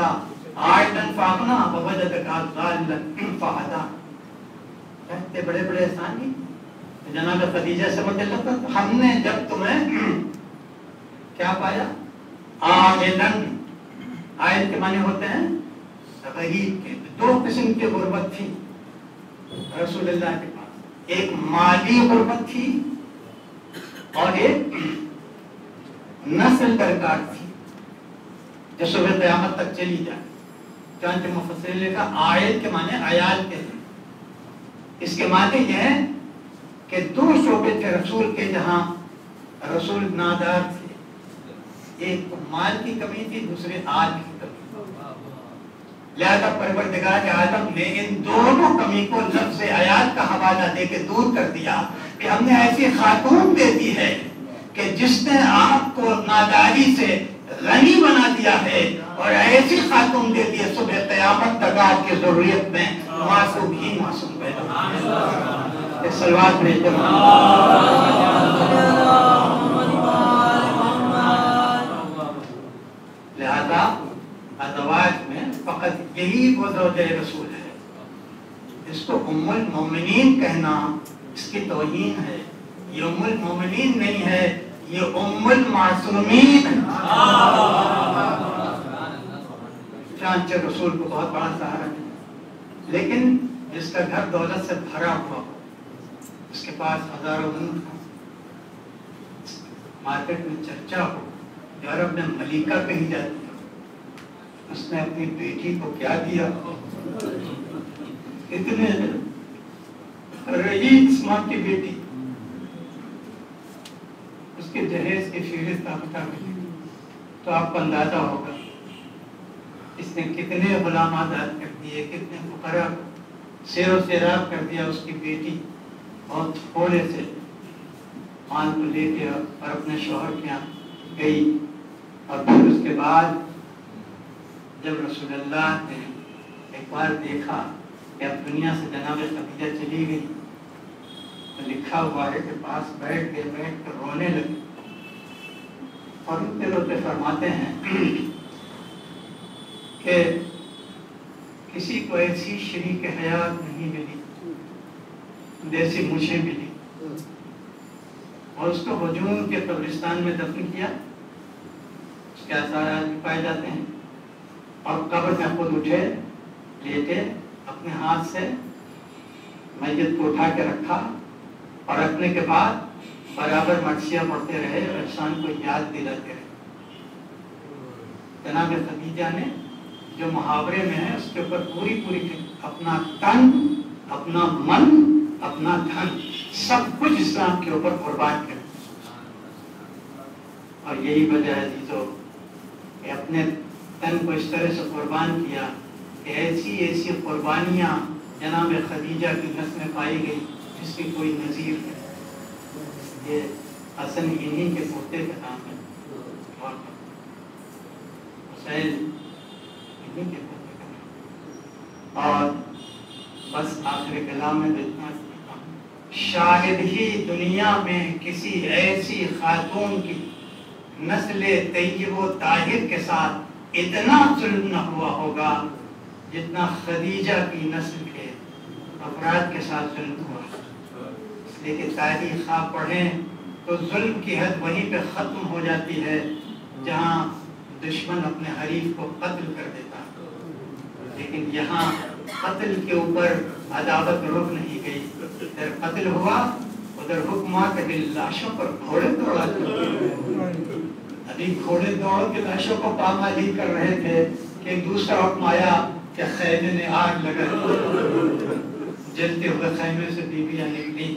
عائلا فأغنیٰ ووجدک ضالا فہدیٰ. کہتے بڑے بڑے احسان نہیں. جناب خدیجہ سے متعلق ہم نے جب تمہیں کیا پایا؟ عائلاً. عائل کے معنی ہوتے ہیں غریب کے. 2 قسم کی غربت تھی رسول اللہ کے پاس. ایک مالی غربت تھی اور ایک نسل درکار تھی جو صبح قیامت تک چلی جائے. چانچہ مفسرین نے کہا عائل کے معنی عیال کے ہیں. اس کے معنی یہ ہے کہ 2 شعبے تھے رسول کے جہاں رسول نادار تھے. ایک مال کی کمی تھی، دوسرے آل کی کمی. لہذا پروردگار عالم نے ان دونوں کمی کو لفظ عیال کا حوالہ دے کے دور کر دیا کہ ہم نے ایسی خاتون دے دی ہے کہ جس نے آپ کو ناداری سے غنی بنا دیا ہے، اور ایسی خاتون دے دی ہے صبح قیامت تک آپ کی ضروریت میں معصوم ہی معصوم پیدا. ایک صلوات بھیجتے ہیں. لہذا ازواج میں فقط یہی وہ زوجہ رسول ہے. اس کو ام المومنین کہنا اس کی توہین ہے. یہ ام المومنین نہیں ہے، یہ ام المعصومین ہے. چانچہ رسول کو بہت بڑا سہارا ہے، لیکن جس کا گھر دولت سے بھرا ہوا، اس کے پاس ہزاروں اونٹ ہو، مارکیٹ میں چرچا ہو، یورپ میں ملیکہ کہی جاتی ہے، اس نے اپنی بیٹی کو کیا دیا؟ اتنے رئیس ماں کی بیٹی، اس کے جہیز کی فہرست آپ بتا ملی تو آپ کو اندازہ ہوگا اس نے کتنے غلام آزاد کر دیے، کتنے فقراء سیر و سیراب کر دیا. اس کی بیٹی بہت تھوڑے سے مال کو لے کے اور اپنے شوہر کے یہاں گئی. اور پھر اس کے بعد جب رسول اللہ نے ایک بار دیکھا کہ اب دنیا سے جناب خدیجہ چلی گئی تو لکھا ہوا ہے کہ پاس بیٹھ کر رونے لگے اور روتے روتے فرماتے ہیں کہ کسی کو ایسی شریک حیات نہیں ملی جیسی مجھے ملی. اور اس کو ہجوم کے قبرستان میں دفن کیا. اس کے آثار آج بھی پائے جاتے ہیں. اور قبر میں خود اٹھے لیٹے اپنے ہاتھ سے میت کو اٹھا کے رکھا اور رکھنے کے بعد برابر مرثیہ پڑھتے رہے اور انسان کو یاد دلاتے رہے. جناب خدیجہ نے جو محاورے میں ہے اس کے اوپر پوری اپنا تن، اپنا من، اپنا دھن سب کچھ اسلام کے اوپر قربان کر. اور یہی وجہ ہے عزیزو کہ اپنے تن کو اس طرح سے قربان کیا کہ ایسی قربانیاں جناب خدیجہ کی نسل میں پائی گئی جس کی کوئی نظیر ہے. یہ حسن انہی کے پوتے کا نام ہے اور حسین انہی کے پوتے کا نام. اور بس آخر کلام میں اتنا شاید ہی دنیا میں کسی ایسی خاتون کی نسل طیب و طاہر کے ساتھ اتنا ظلم نہ ہوا ہوگا جتنا خدیجہ کی نسل کے افراد کے ساتھ ظلم ہوا. اس لیے کہ تاریخ آپ پڑھیں تو ظلم کی حد وہیں پہ ختم ہو جاتی ہے جہاں دشمن اپنے حریف کو قتل کر دیتا. لیکن یہاں قتل کے اوپر عداوت رک نہیں گئی. ادھر قتل ہوا ادھر حکم ہوا کہ لاشوں پر گھوڑے دوڑا. ابھی گھوڑے دوڑ کے لاشوں کو پامالی کر رہے تھے کہ دوسرا حکم آیا کہ خیمے نے آگ لگائی. جلتے ہوئے خیمے سے بیویاں نکلی.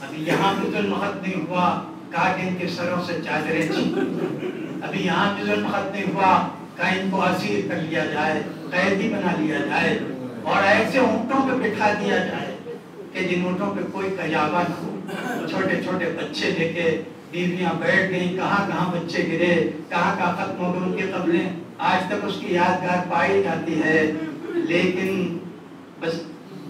ابھی یہاں بھی ظلم ختم نہیں ہوا کہا کہ ان کے سروں سے چادریں چھین. ابھی یہاں بھی ظلم ختم نہیں ہوا کہا ان کو اسیر کر لیا جائے، قیدی بنا لیا جائے اور ایسے اونٹوں پہ بٹھا دیا جائے کہ جن اونٹوں پہ کوئی قیابہ نہ ہو. چھوٹے چھوٹے بچے لے کے بیویاں بیٹھ گئیں. کہاں بچے گرے، کہاں ختم ہو گئے ان کے قبریں. آج تک اس کی یادگار پائی جاتی ہے. لیکن بس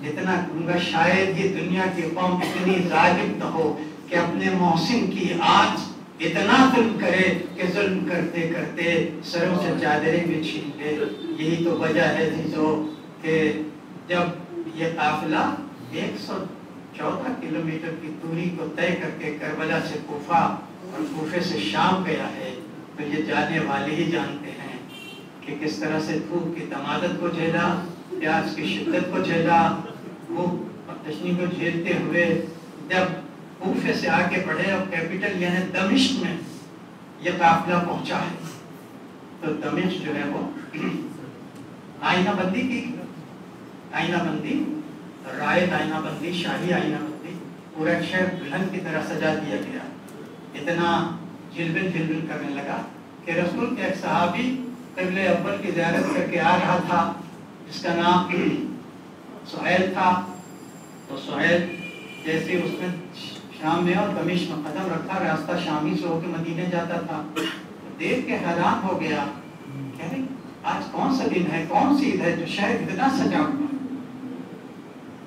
اتنا کہوں گا شاید یہ دنیا کی قوم اتنی ظالم نہ ہو کہ اپنے محسن کی آج اتنا ظلم کرے کہ ظلم کرتے کرتے سروں سے چادریں بھی چھین لے. یہی تو وجہ ہے عزیزو کہ جب یہ قافلہ 114 کلومیٹر کی دوری کو طے کر کے کربلا سے کوفہ اور کوفے سے شام گیا ہے تو یہ جانے والے ہی جانتے ہیں کہ کس طرح سے دھوپ کی تمادت کو جھیلا، پیاس کی شدت کو جھیلا. بھوک اور تشنی کو جھیلتے ہوئے جب کوفے سے آگے بڑھے اور کیپٹل یعنی دمشق میں یہ قافلہ پہنچا ہے تو دمشق جو ہے وہ آئینہ بندی کی، آئینہ بندی، رائے آئینہ بندی، شاہی آئینہ بندی، پورا شہر دلہن کی طرح سجا دیا گیا. اتنا جلبن کرنے لگا کہ رسول کے ایک صحابی قبلہ اول کی زیارت کر کے آ رہا تھا جس کا نام سہیل تھا. تو سہیل جیسے اس نے شام میں اور دمشق میں قدم رکھا راستہ شامی سے ہو کے مدینے جاتا تھا دیکھ کے حیران ہو گیا کہ آج کون سا دن ہے، کون سی عید ہے جو شہر اتنا سجا ہوا.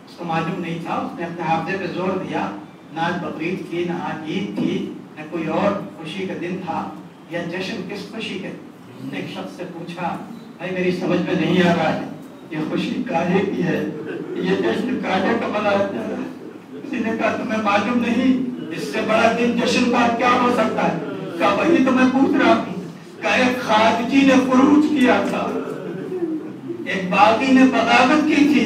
اس کو معلوم نہیں تھا. اس نے اپنے حافظے پہ زور دیا نہ آج بقرعید تھی، نہ آج عید تھی، نہ کوئی اور خوشی کا دن تھا یا جشن کس خوشی کے. اس نے ایک شخص سے پوچھا بھائی میری سمجھ میں نہیں آ رہا ہے یہ خوشی کاہے کی ہے، یہ جشن کاہے کا منایا. کسی نے کہا تمہیں معلوم نہیں اس سے بڑا دن جشن کا کیا ہو سکتا ہے. کہا وہی تو میں پوچھ رہا ہوں. کہا ایک خارجی نے خروج کیا تھا، ایک باغی نے بغاوت کی تھی،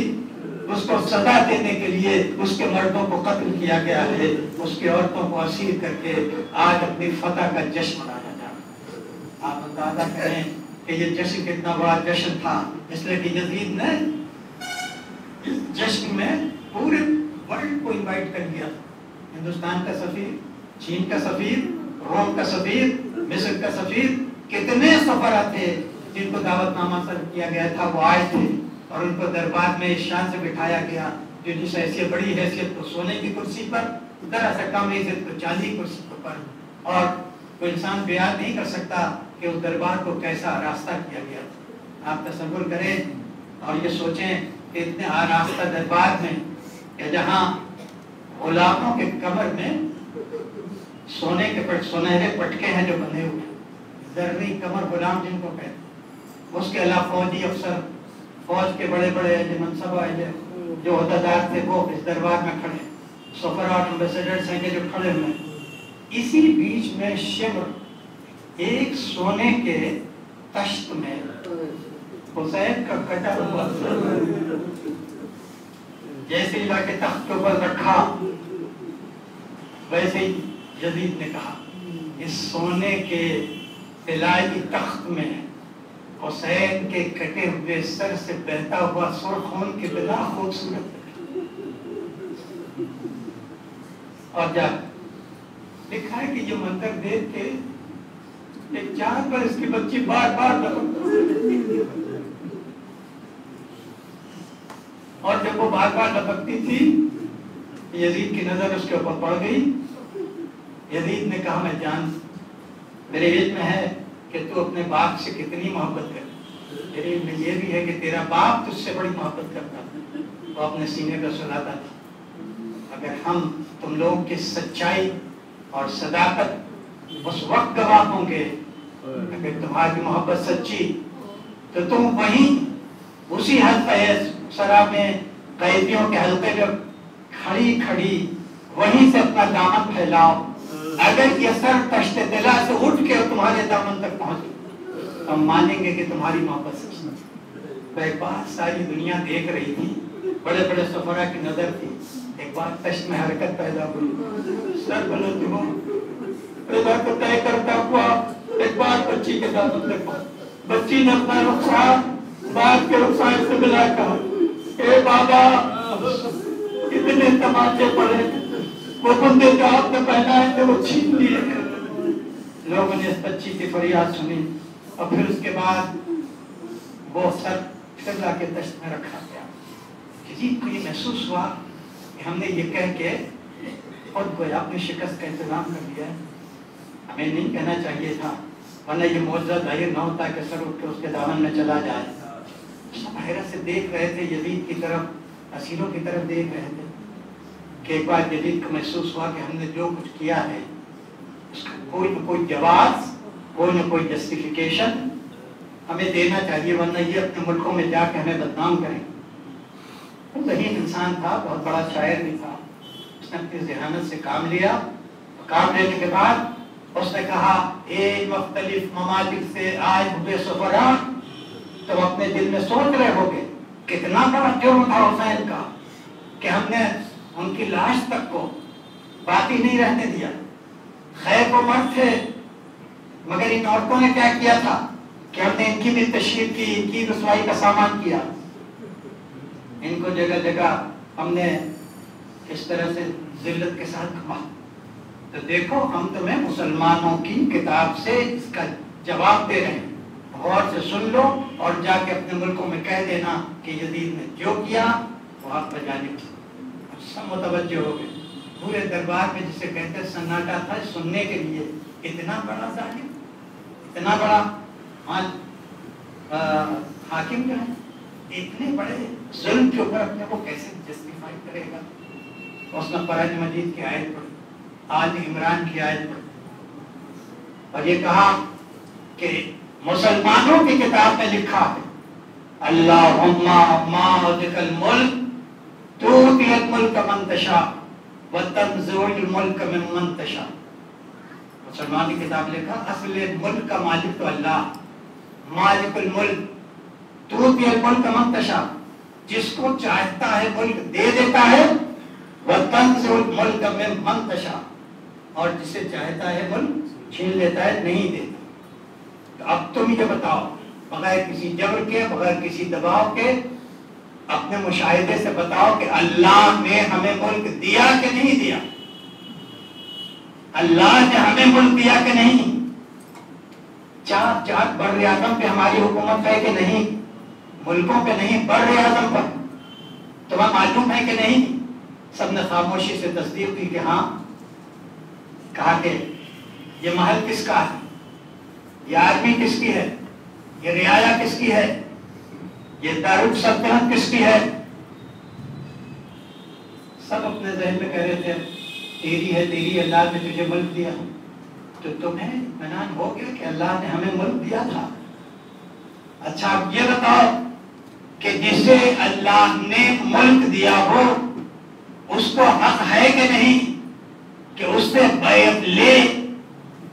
اس کو سزا دینے کے لیے اس کے مردوں کو قتل کیا گیا ہے، اس کی عورتوں کو اسیر کر کے آج اپنی فتح کا جشن منایا جا رہا ہے. آپ اندازہ کریں کہ یہ جشن کتنا بڑا جشن تھا. اس لیے کہ یزید نے اس جشن میں پورے ورلڈ کو انوائٹ کر لیا. ہندوستان کا سفیر، چین کا سفیر، روم کا سفیر، مصر کا سفیر، کتنے سفراء تھے جن کو دعوت نامہ سرو کیا گیا تھا وہ آئے تھے اور ان کو دربار میں اس شان سے بٹھایا گیا جو جس حیثیت بڑی حیثیت کو سونے کی کرسی پر، ذرا سا کم عزت کو چاندی کی کرسی پر، اور کوئی انسان بیان نہیں کر سکتا کہ اس دربار کو کیسا آراستہ کیا گیا تھا۔ آپ تصور کریں اور یہ سوچیں کہ اتنے آراستہ دربار میں کہ جہاں غلاموں کے کمر میں سونے کے سنہرے پٹکے ہیں جو بندھے ہوئے، زرعی کمر غلام جن کو کہتے ہیں، اس کے علاوہ فوجی افسر، فوج کے بڑے بڑے منصب اہل جو عہدیدار تھے وہ اس دربار میں کھڑے، سفراء اور ایمبیسڈرز ہیں کہ جو کھڑے ہوئے، اسی بیچ میں شمر ایک سونے کے تشت میں حسین کا کٹا ہوا جیسے لا کے تخت کے اوپر رکھا، ویسے ہی یزید نے کہا اس سونے کے طلائی تخت میں حسین کے کٹے ہوئے سر سے بہتا ہوا سرخ خون کے بلا خوبصورت اور جا لکھا ہے کہ یہ منظر دیکھ کے ایک چاند پر اس کی بچی بار بار اور جب وہ بار بار لپکتی تھی یزید کی نظر اس کے اوپر پڑ گئی۔ یزید نے کہا میں جان میرے علم میں ہے کہ تو اپنے باپ سے کتنی محبت کرتا، میرے علم میں یہ بھی ہے کہ تیرا باپ تجھ سے بڑی محبت کرتا، وہ اپنے سینے پہ سلاتا تھا۔ اگر ہم تم لوگوں کی سچائی اور صداقت اس وقت گواہ ہوں گے، اگر تمہاری محبت سچی تو تم وہیں اسی حد سرا میں قیدیوں کے حلقے میں کھڑی کھڑی وہیں سے اپنا دامن پھیلاؤ، اگر یہ سر تشت طلا سے اٹھ کے تمہارے دامن تک پہنچے ہم مانیں گے کہ تمہاری محبت سچ ہے۔ ایک بات ساری دنیا دیکھ رہی تھی، بڑے بڑے سفراء کی نظر تھی، ایک بات تشت میں حرکت پیدا ہوئی، سر بلند ہوا، پیدا کو طے کرتا ہوا ایک بار بچی کے دامن تک پہنچ، بچی نے اپنا رخسار باپ کے رخسار سے ملا کہا اے بابا کتنے تماچے پڑے، وہ بندے جو آپ نے پہنائے تھے وہ چھین لیے۔ لوگوں نے اس بچی کی فریاد سنی اور پھر اس کے بعد وہ سر پھر لا کے تشت میں رکھا گیا۔ یزید کو یہ محسوس ہوا کہ ہم نے یہ کہہ کے خود کو اپنی شکست کا انتظام کر لیا ہے، ہمیں نہیں کہنا چاہیے تھا، ورنہ یہ معجزہ ظاہر نہ ہوتا کہ سر اٹھ کے اس کے دامن میں چلا جائے۔ سب حیرت سے دیکھ رہے تھے یزید کی طرف، اسیروں کی طرف دیکھ رہے تھے کہ ایک بار یزید کو محسوس ہوا کہ ہم نے جو کچھ کیا ہے اس کا کوئی نہ کوئی جواز، کوئی نہ کوئی جسٹیفیکیشن ہمیں دینا چاہیے، ورنہ یہ اپنے ملکوں میں جا کے ہمیں بدنام کریں۔ وہ ذہین انسان تھا، بہت بڑا شاعر بھی تھا، اس نے اپنی ذہانت سے کام لیا، کام لینے کے بعد اس نے کہا ایک مختلف ممالک سے آئے ہوئے سفراء، تو اپنے دل میں سوچ رہے ہوگے کتنا بڑا جرم تھا حسین کا کہ ہم نے ان کی لاش تک کو باقی نہیں رہنے دیا۔ خیر وہ مرد تھے مگر ان عورتوں نے کیا کیا تھا کہ ہم نے ان کی بھی تشہیر کی، ان کی رسوائی کا سامان کیا، ان کو جگہ جگہ ہم نے اس طرح سے ذلت کے ساتھ گھما۔ تو دیکھو ہم تمہیں مسلمانوں کی کتاب سے اس کا جواب دے رہے ہیں، غور سے سن لو اور جا کے اپنے ملکوں میں کہہ دینا کہ یزید نے جو کیا وہ آپ بجانے کی۔ سب متوجہ ہو گئے، پورے دربار میں جسے کہتے سناٹا تھا سننے کے لیے، اتنا بڑا ظالم، اتنا بڑا حاکم جو ہے اتنے بڑے ظلم کے اوپر اپنے کو کیسے جسٹیفائی کرے گا۔ اس نے قرآن مجید کی آیت پڑھی، آل عمران کی آیت پڑھی اور یہ کہا کہ مسلمانوں کی کتاب میں لکھا ہے اللہم مالک الملک تؤتی الملک من تشاء وتنزع الملک ممن تشاء۔ مسلمان کی کتاب لکھا اصل ملک کا مالک تو اللہ، مالک الملک تؤتی الملک من تشاء، جس کو چاہتا ہے ملک دے دیتا ہے، وتنزع الملک ممن تشاء، اور جسے چاہتا ہے ملک چھین لیتا ہے، نہیں دیتا۔ تو اب تم یہ بتاؤ بغیر کسی جبر کے، بغیر کسی دباؤ کے، اپنے مشاہدے سے بتاؤ کہ اللہ نے ہمیں ملک دیا کہ نہیں دیا؟ اللہ نے ہمیں ملک دیا کہ نہیں؟ چار بر اعظم پہ ہماری حکومت ہے کہ نہیں؟ ملکوں پہ نہیں، بر اعظم پر تمہیں معلوم ہے کہ نہیں؟ سب نے خاموشی سے تصدیق کی کہ ہاں. کہا کہ یہ محل کس کا ہے، یہ آرمی کس کی ہے، یہ رعایا کس کی ہے، یہ دارالسلطنت کس کی ہے؟ سب اپنے ذہن میں کہہ رہے تھے تیری ہے، تیری اللہ نے تجھے ملک دیا. تو تمہیں اطمینان ہو گیا کہ اللہ نے ہمیں ملک دیا تھا. اچھا اب یہ بتاؤ کہ جسے اللہ نے ملک دیا ہو اس کو حق ہے کہ نہیں کہ اس سے بیعت لے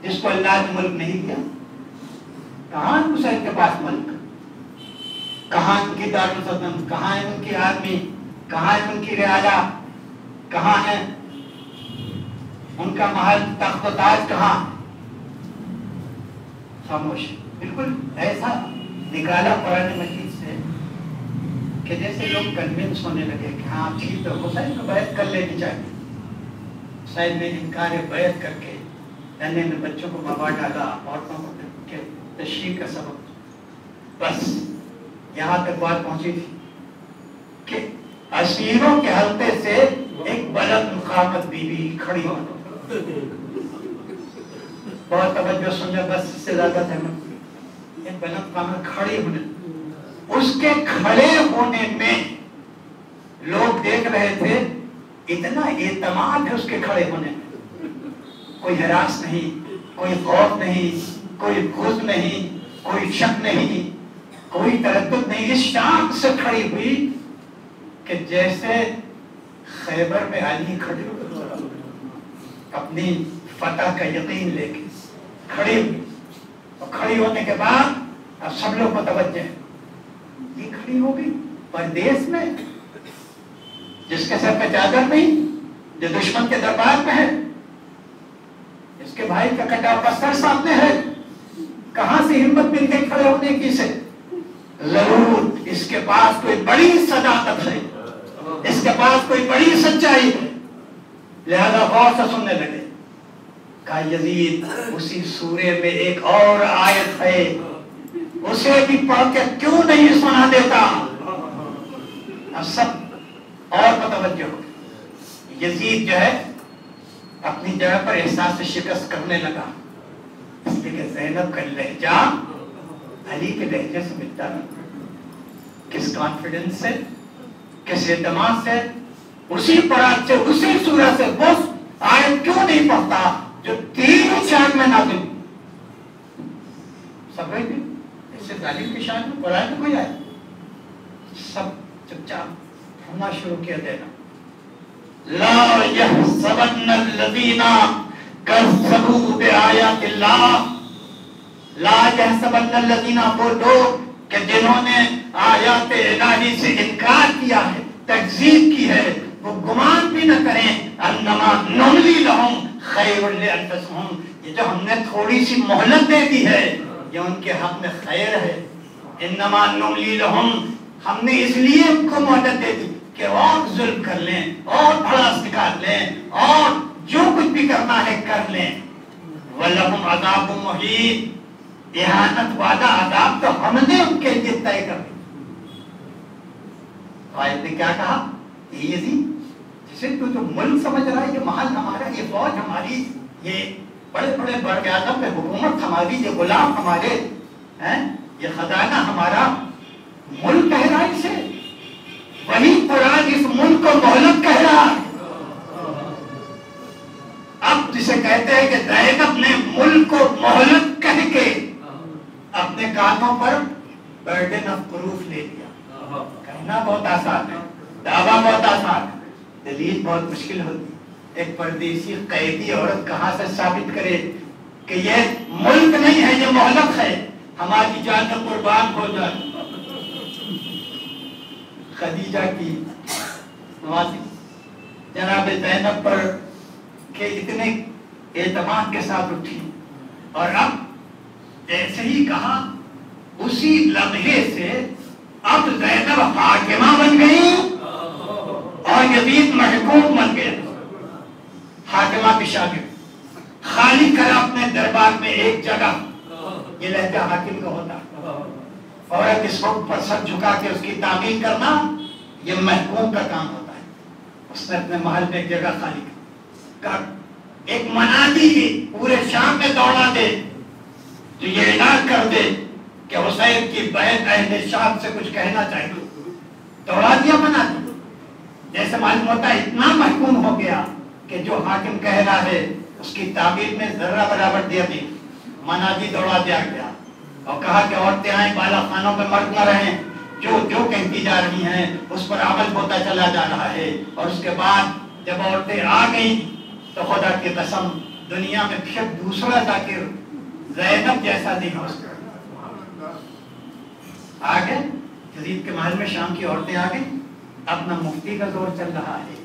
جس کو اللہ نے ملک نہیں دیا؟ کہاں حسین کے پاس ملک، کہاں ان کی دارالسلطنت، کہاں ہے ان کی آرمی، کہاں ہے ان کی رعایا، کہاں ہے ان کا محل، تخت و تاج کہاں؟ خاموش. بالکل ایسا نکالا قرآن مجید سے کہ جیسے لوگ کنوینس ہونے لگے کہ ہاں ٹھیک ہے حسین کو بیعت کر لینی چاہیے. حسین نے انکار بیعت کر کے ننے میں بچوں کو مبا ڈالا، عورتوں کو تشہیر کا سبب. بس یہاں تک بات پہنچی تھی کہ اسیروں کے حلقے سے ایک بلند قامت بیوی کھڑی ہو. بہت توجہ سن لیں، بس اس سے زیادہ تحمل. ایک بلند قامت کھڑی ہونے، اس کے کھڑے ہونے میں لوگ دیکھ رہے تھے اتنا اعتماد ہے اس کے کھڑے ہونے میں. کوئی ہراس نہیں، کوئی خوف نہیں، کوئی غضب نہیں، کوئی شک نہیں، کوئی تردد نہیں. اس شان سے کھڑی ہوئی کہ جیسے خیبر میں علی کھڑے اپنی فتح کا یقین لے کے کھڑی ہوئی. اور کھڑی ہونے کے بعد اب سب لوگ متوجہ ہیں. یہ کھڑی ہوگی پردیس میں جس کے سر پہ چادر نہیں، جو دشمن کے دربار میں ہے، اس کے بھائی کا کٹا پتھر سامنے ہے، کہاں سے ہمت مل کے کھڑے ہونے کی سے؟ ضرور اس کے پاس کوئی بڑی صداقت ہے، اس کے پاس کوئی بڑی سچائی ہے. لہذا غور سے سننے لگے. کہا یزید اسی سورے میں ایک اور آیت ہے، اسے بھی پڑھ کے کیوں نہیں سنا دیتا؟ اب سب اور متوجہ ہو. یزید جو ہے اپنی جگہ پر احساس شکست کرنے لگا، اس لیے کہ زینب کا لہجہ علی کے لہجے سے ملتا نہیں. کس کانفیڈنس سے، کس اعتماد سے، اسی پرات سے، اسی سورہ سے وہ آیت کیوں نہیں پڑھتا جو 3 شان میں نازل؟ سب رہی تھی اس سے ظالم کی شان میں قرآن میں کوئی آئے؟ سب چپ چاپ ہونا شروع کیا دینا. لا يحسبن الذين كذبوا بآيات الله، لا يحسبن الذين، وہ لوگ کہ جنہوں نے آیات الہی سے انکار کیا ہے، تکذیب کی ہے، وہ گمان بھی نہ کریں انما نملی لہم خیر لانفسہم، یہ جو ہم نے تھوڑی سی مہلت دے دی ہے یہ ان کے حق میں خیر ہے. انما نملی لہم، ہم نے اس لیے ان کو مہلت دے دی کہ اور ظلم کر لیں، اور بھڑاس نکال لیں، اور جو کچھ بھی کرنا ہے کر لیں. وَلَهُمْ عَذَابٌ مُحِيطٌ، احانت والا عذاب تو ہم نے ان کے لیے طے کر دیا. آیت نے کیا کہا؟ یہ جسے تو جو ملک سمجھ رہا ہے، یہ محل ہمارا، یہ فوج ہماری، یہ بڑے بڑے بڑے اعظم میں حکومت ہماری، یہ غلام ہمارے ہیں، یہ خزانہ ہمارا، ملک کہہ رہا ہے اسے. وہی قرآن اس ملک کو مہلت کہہ رہا ہے. اب جسے کہتے ہیں کہ زینب نے ملک کو مہلت کہہ کے اپنے کانوں پر برڈن آف پروف لے لیا. کہنا بہت آسان ہے، دعویٰ بہت آسان ہے، دلیل بہت مشکل ہوتی. ایک پردیسی قیدی عورت کہاں سے ثابت کرے کہ یہ ملک نہیں ہے، یہ مہلت ہے، ہماری جان قربان ہو جائے. خدیجہ کی نوازی جناب زینب پر کہ اتنے اعتماد کے ساتھ اٹھی، اور اب ایسے ہی کہا اسی لمحے سے اب زینب حاکمہ بن گئی اور یزید محکوم بن گیا. حاکمہ کی شاگرد خالی کرا اپنے دربار میں ایک جگہ یہ لہجہ حاکم کا ہوتا ہے. عورت اس وقت پر سر جھکا کے اس کی تعمیل کرنا یہ محکوم کا کام ہوتا ہے. اس نے اپنے محل میں ایک جگہ خالی کر ایک منادی پورے شام میں دوڑا دے تو یہ اعلان کر دے کہ حسین کی بہن اہل شام سے کچھ کہنا چاہیے. دوڑا دیا منادی. جیسے معلوم ہوتا ہے اتنا محکوم ہو گیا کہ جو حاکم کہہ رہا ہے اس کی تعبیر میں ذرہ برابر دیا دی. منادی دوڑا دیا گیا اور کہا کہ عورتیں آئیں بالا خانوں میں مرد نہ رہیں. جو جو کہتی جا رہی ہیں اس پر عمل ہوتا چلا جا رہا ہے. اور اس کے بعد جب عورتیں آ گئیں تو خدا کی قسم دنیا میں پھر دوسرا ذاکر زینب جیسا دن ہو سکتا. آگے یزید کے محل میں شام کی عورتیں آ گئیں. اب نہ مفتی کا زور چل رہا ہے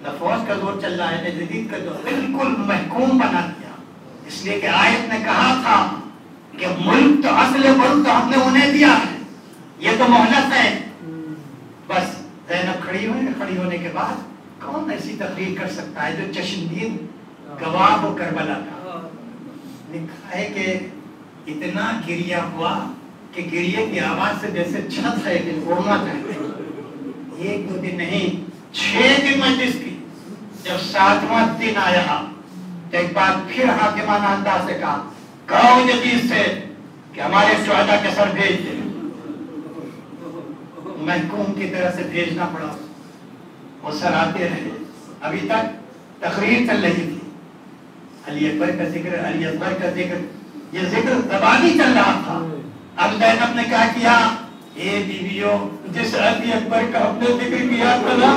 نہ فوج کا زور چل رہا ہے نہ یزید کا زور. بالکل محکوم بنا دیا. اس لیے کہ آیت نے کہا تھا کہ ملک تو اصل ملک تو ہم نے انہیں دیا ہے, یہ تو مہلت ہے. بس زینب کھڑی ہوئی. کھڑی ہونے کے بعد کون ایسی تقریر کر سکتا ہے جو چشمدید گواہ ہو کربلا کا. لکھا ہے کہ اتنا گریا ہوا کہ گریے کی آواز سے جیسے چھت ہے کہ اڑنا چاہتے. ایک دو دن نہیں 6 دن مجلس کی. جب 7واں دن آیا تو ایک بار پھر حاکمانہ انداز سے کہا کہو یزید سے کہ ہمارے شہداء کے سر بھیج دے. محکوم کی طرح سے بھیجنا پڑا. وہ سر آتے رہے. ابھی تک تقریر چل رہی تھی. علی اکبر کا ذکر, علی اکبر کا ذکر, یہ ذکر زبانی چل رہا تھا. اب زینب نے کیا کیا, اے بیویوں جس علی اکبر کا ہم نے ذکر کیا تھا نا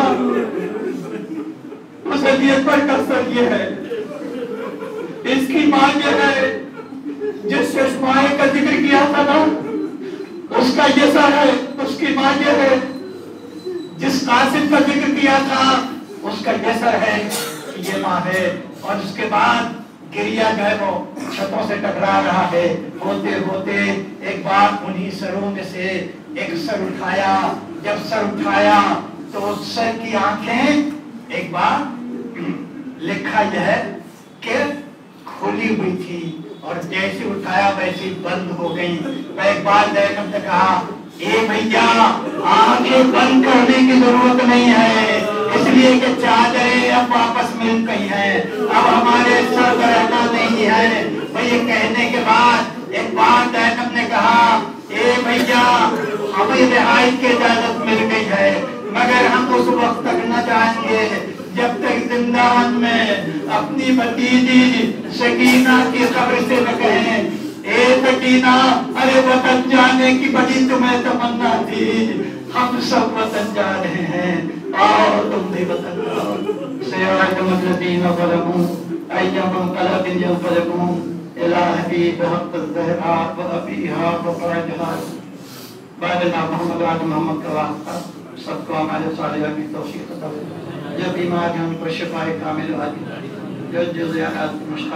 اس علی اکبر کا سر یہ ہے, اس کی ماں یہ ہے. جس چشمائے کا ذکر کیا تھا نا اس کا یہ سر ہے, اس کی ماں یہ ہے. جس قاسم کا ذکر کیا تھا اس کا یہ سر ہے, یہ ماں ہے. اور اس کے بعد گریا جو ہے وہ چھتوں سے ٹکرا رہا ہے. ہوتے ہوتے ایک بار انہی سروں میں سے ایک سر اٹھایا. جب سر اٹھایا تو اس سر کی آنکھیں ایک بار لکھا یہ ہے کہ کھلی ہوئی تھی اور جیسے اٹھایا ویسے بند ہو گئی. ایک بار زینب نے کہا اے بھیا آنکھیں بند کرنے کی ضرورت نہیں ہے, اس لیے کہ چادریں اب واپس مل گئی ہیں, اب ہمارے سر پر رہنا نہیں ہے. یہ کہنے کے بعد ایک بار زینب نے کہا اے بھیا ہمیں رہائی کی اجازت مل گئی ہے مگر ہم اس وقت تک نہ جائیں گے جب تک زندان میں اپنی بھتیجی سکینہ کی قبر سے نہ کہیں اے سکینہ ارے وطن جانے کی بڑی تمہیں تمنا تھی, ہم سب وطن جا رہے ہیں, اور تم بھی وطن جاؤ. سیرتم الذین ظلموا ایما انقلب ينقلبون الى حبیب حق الزہراء وابیہا وفرجہا. بعد محمد وعد محمد کا واسطہ سب کو ہمارے صالحہ کی توفیق عطا فرمائے. جو بیمار ہیں ان کو شفائے کامل عاجل, جو جزیات مشکلات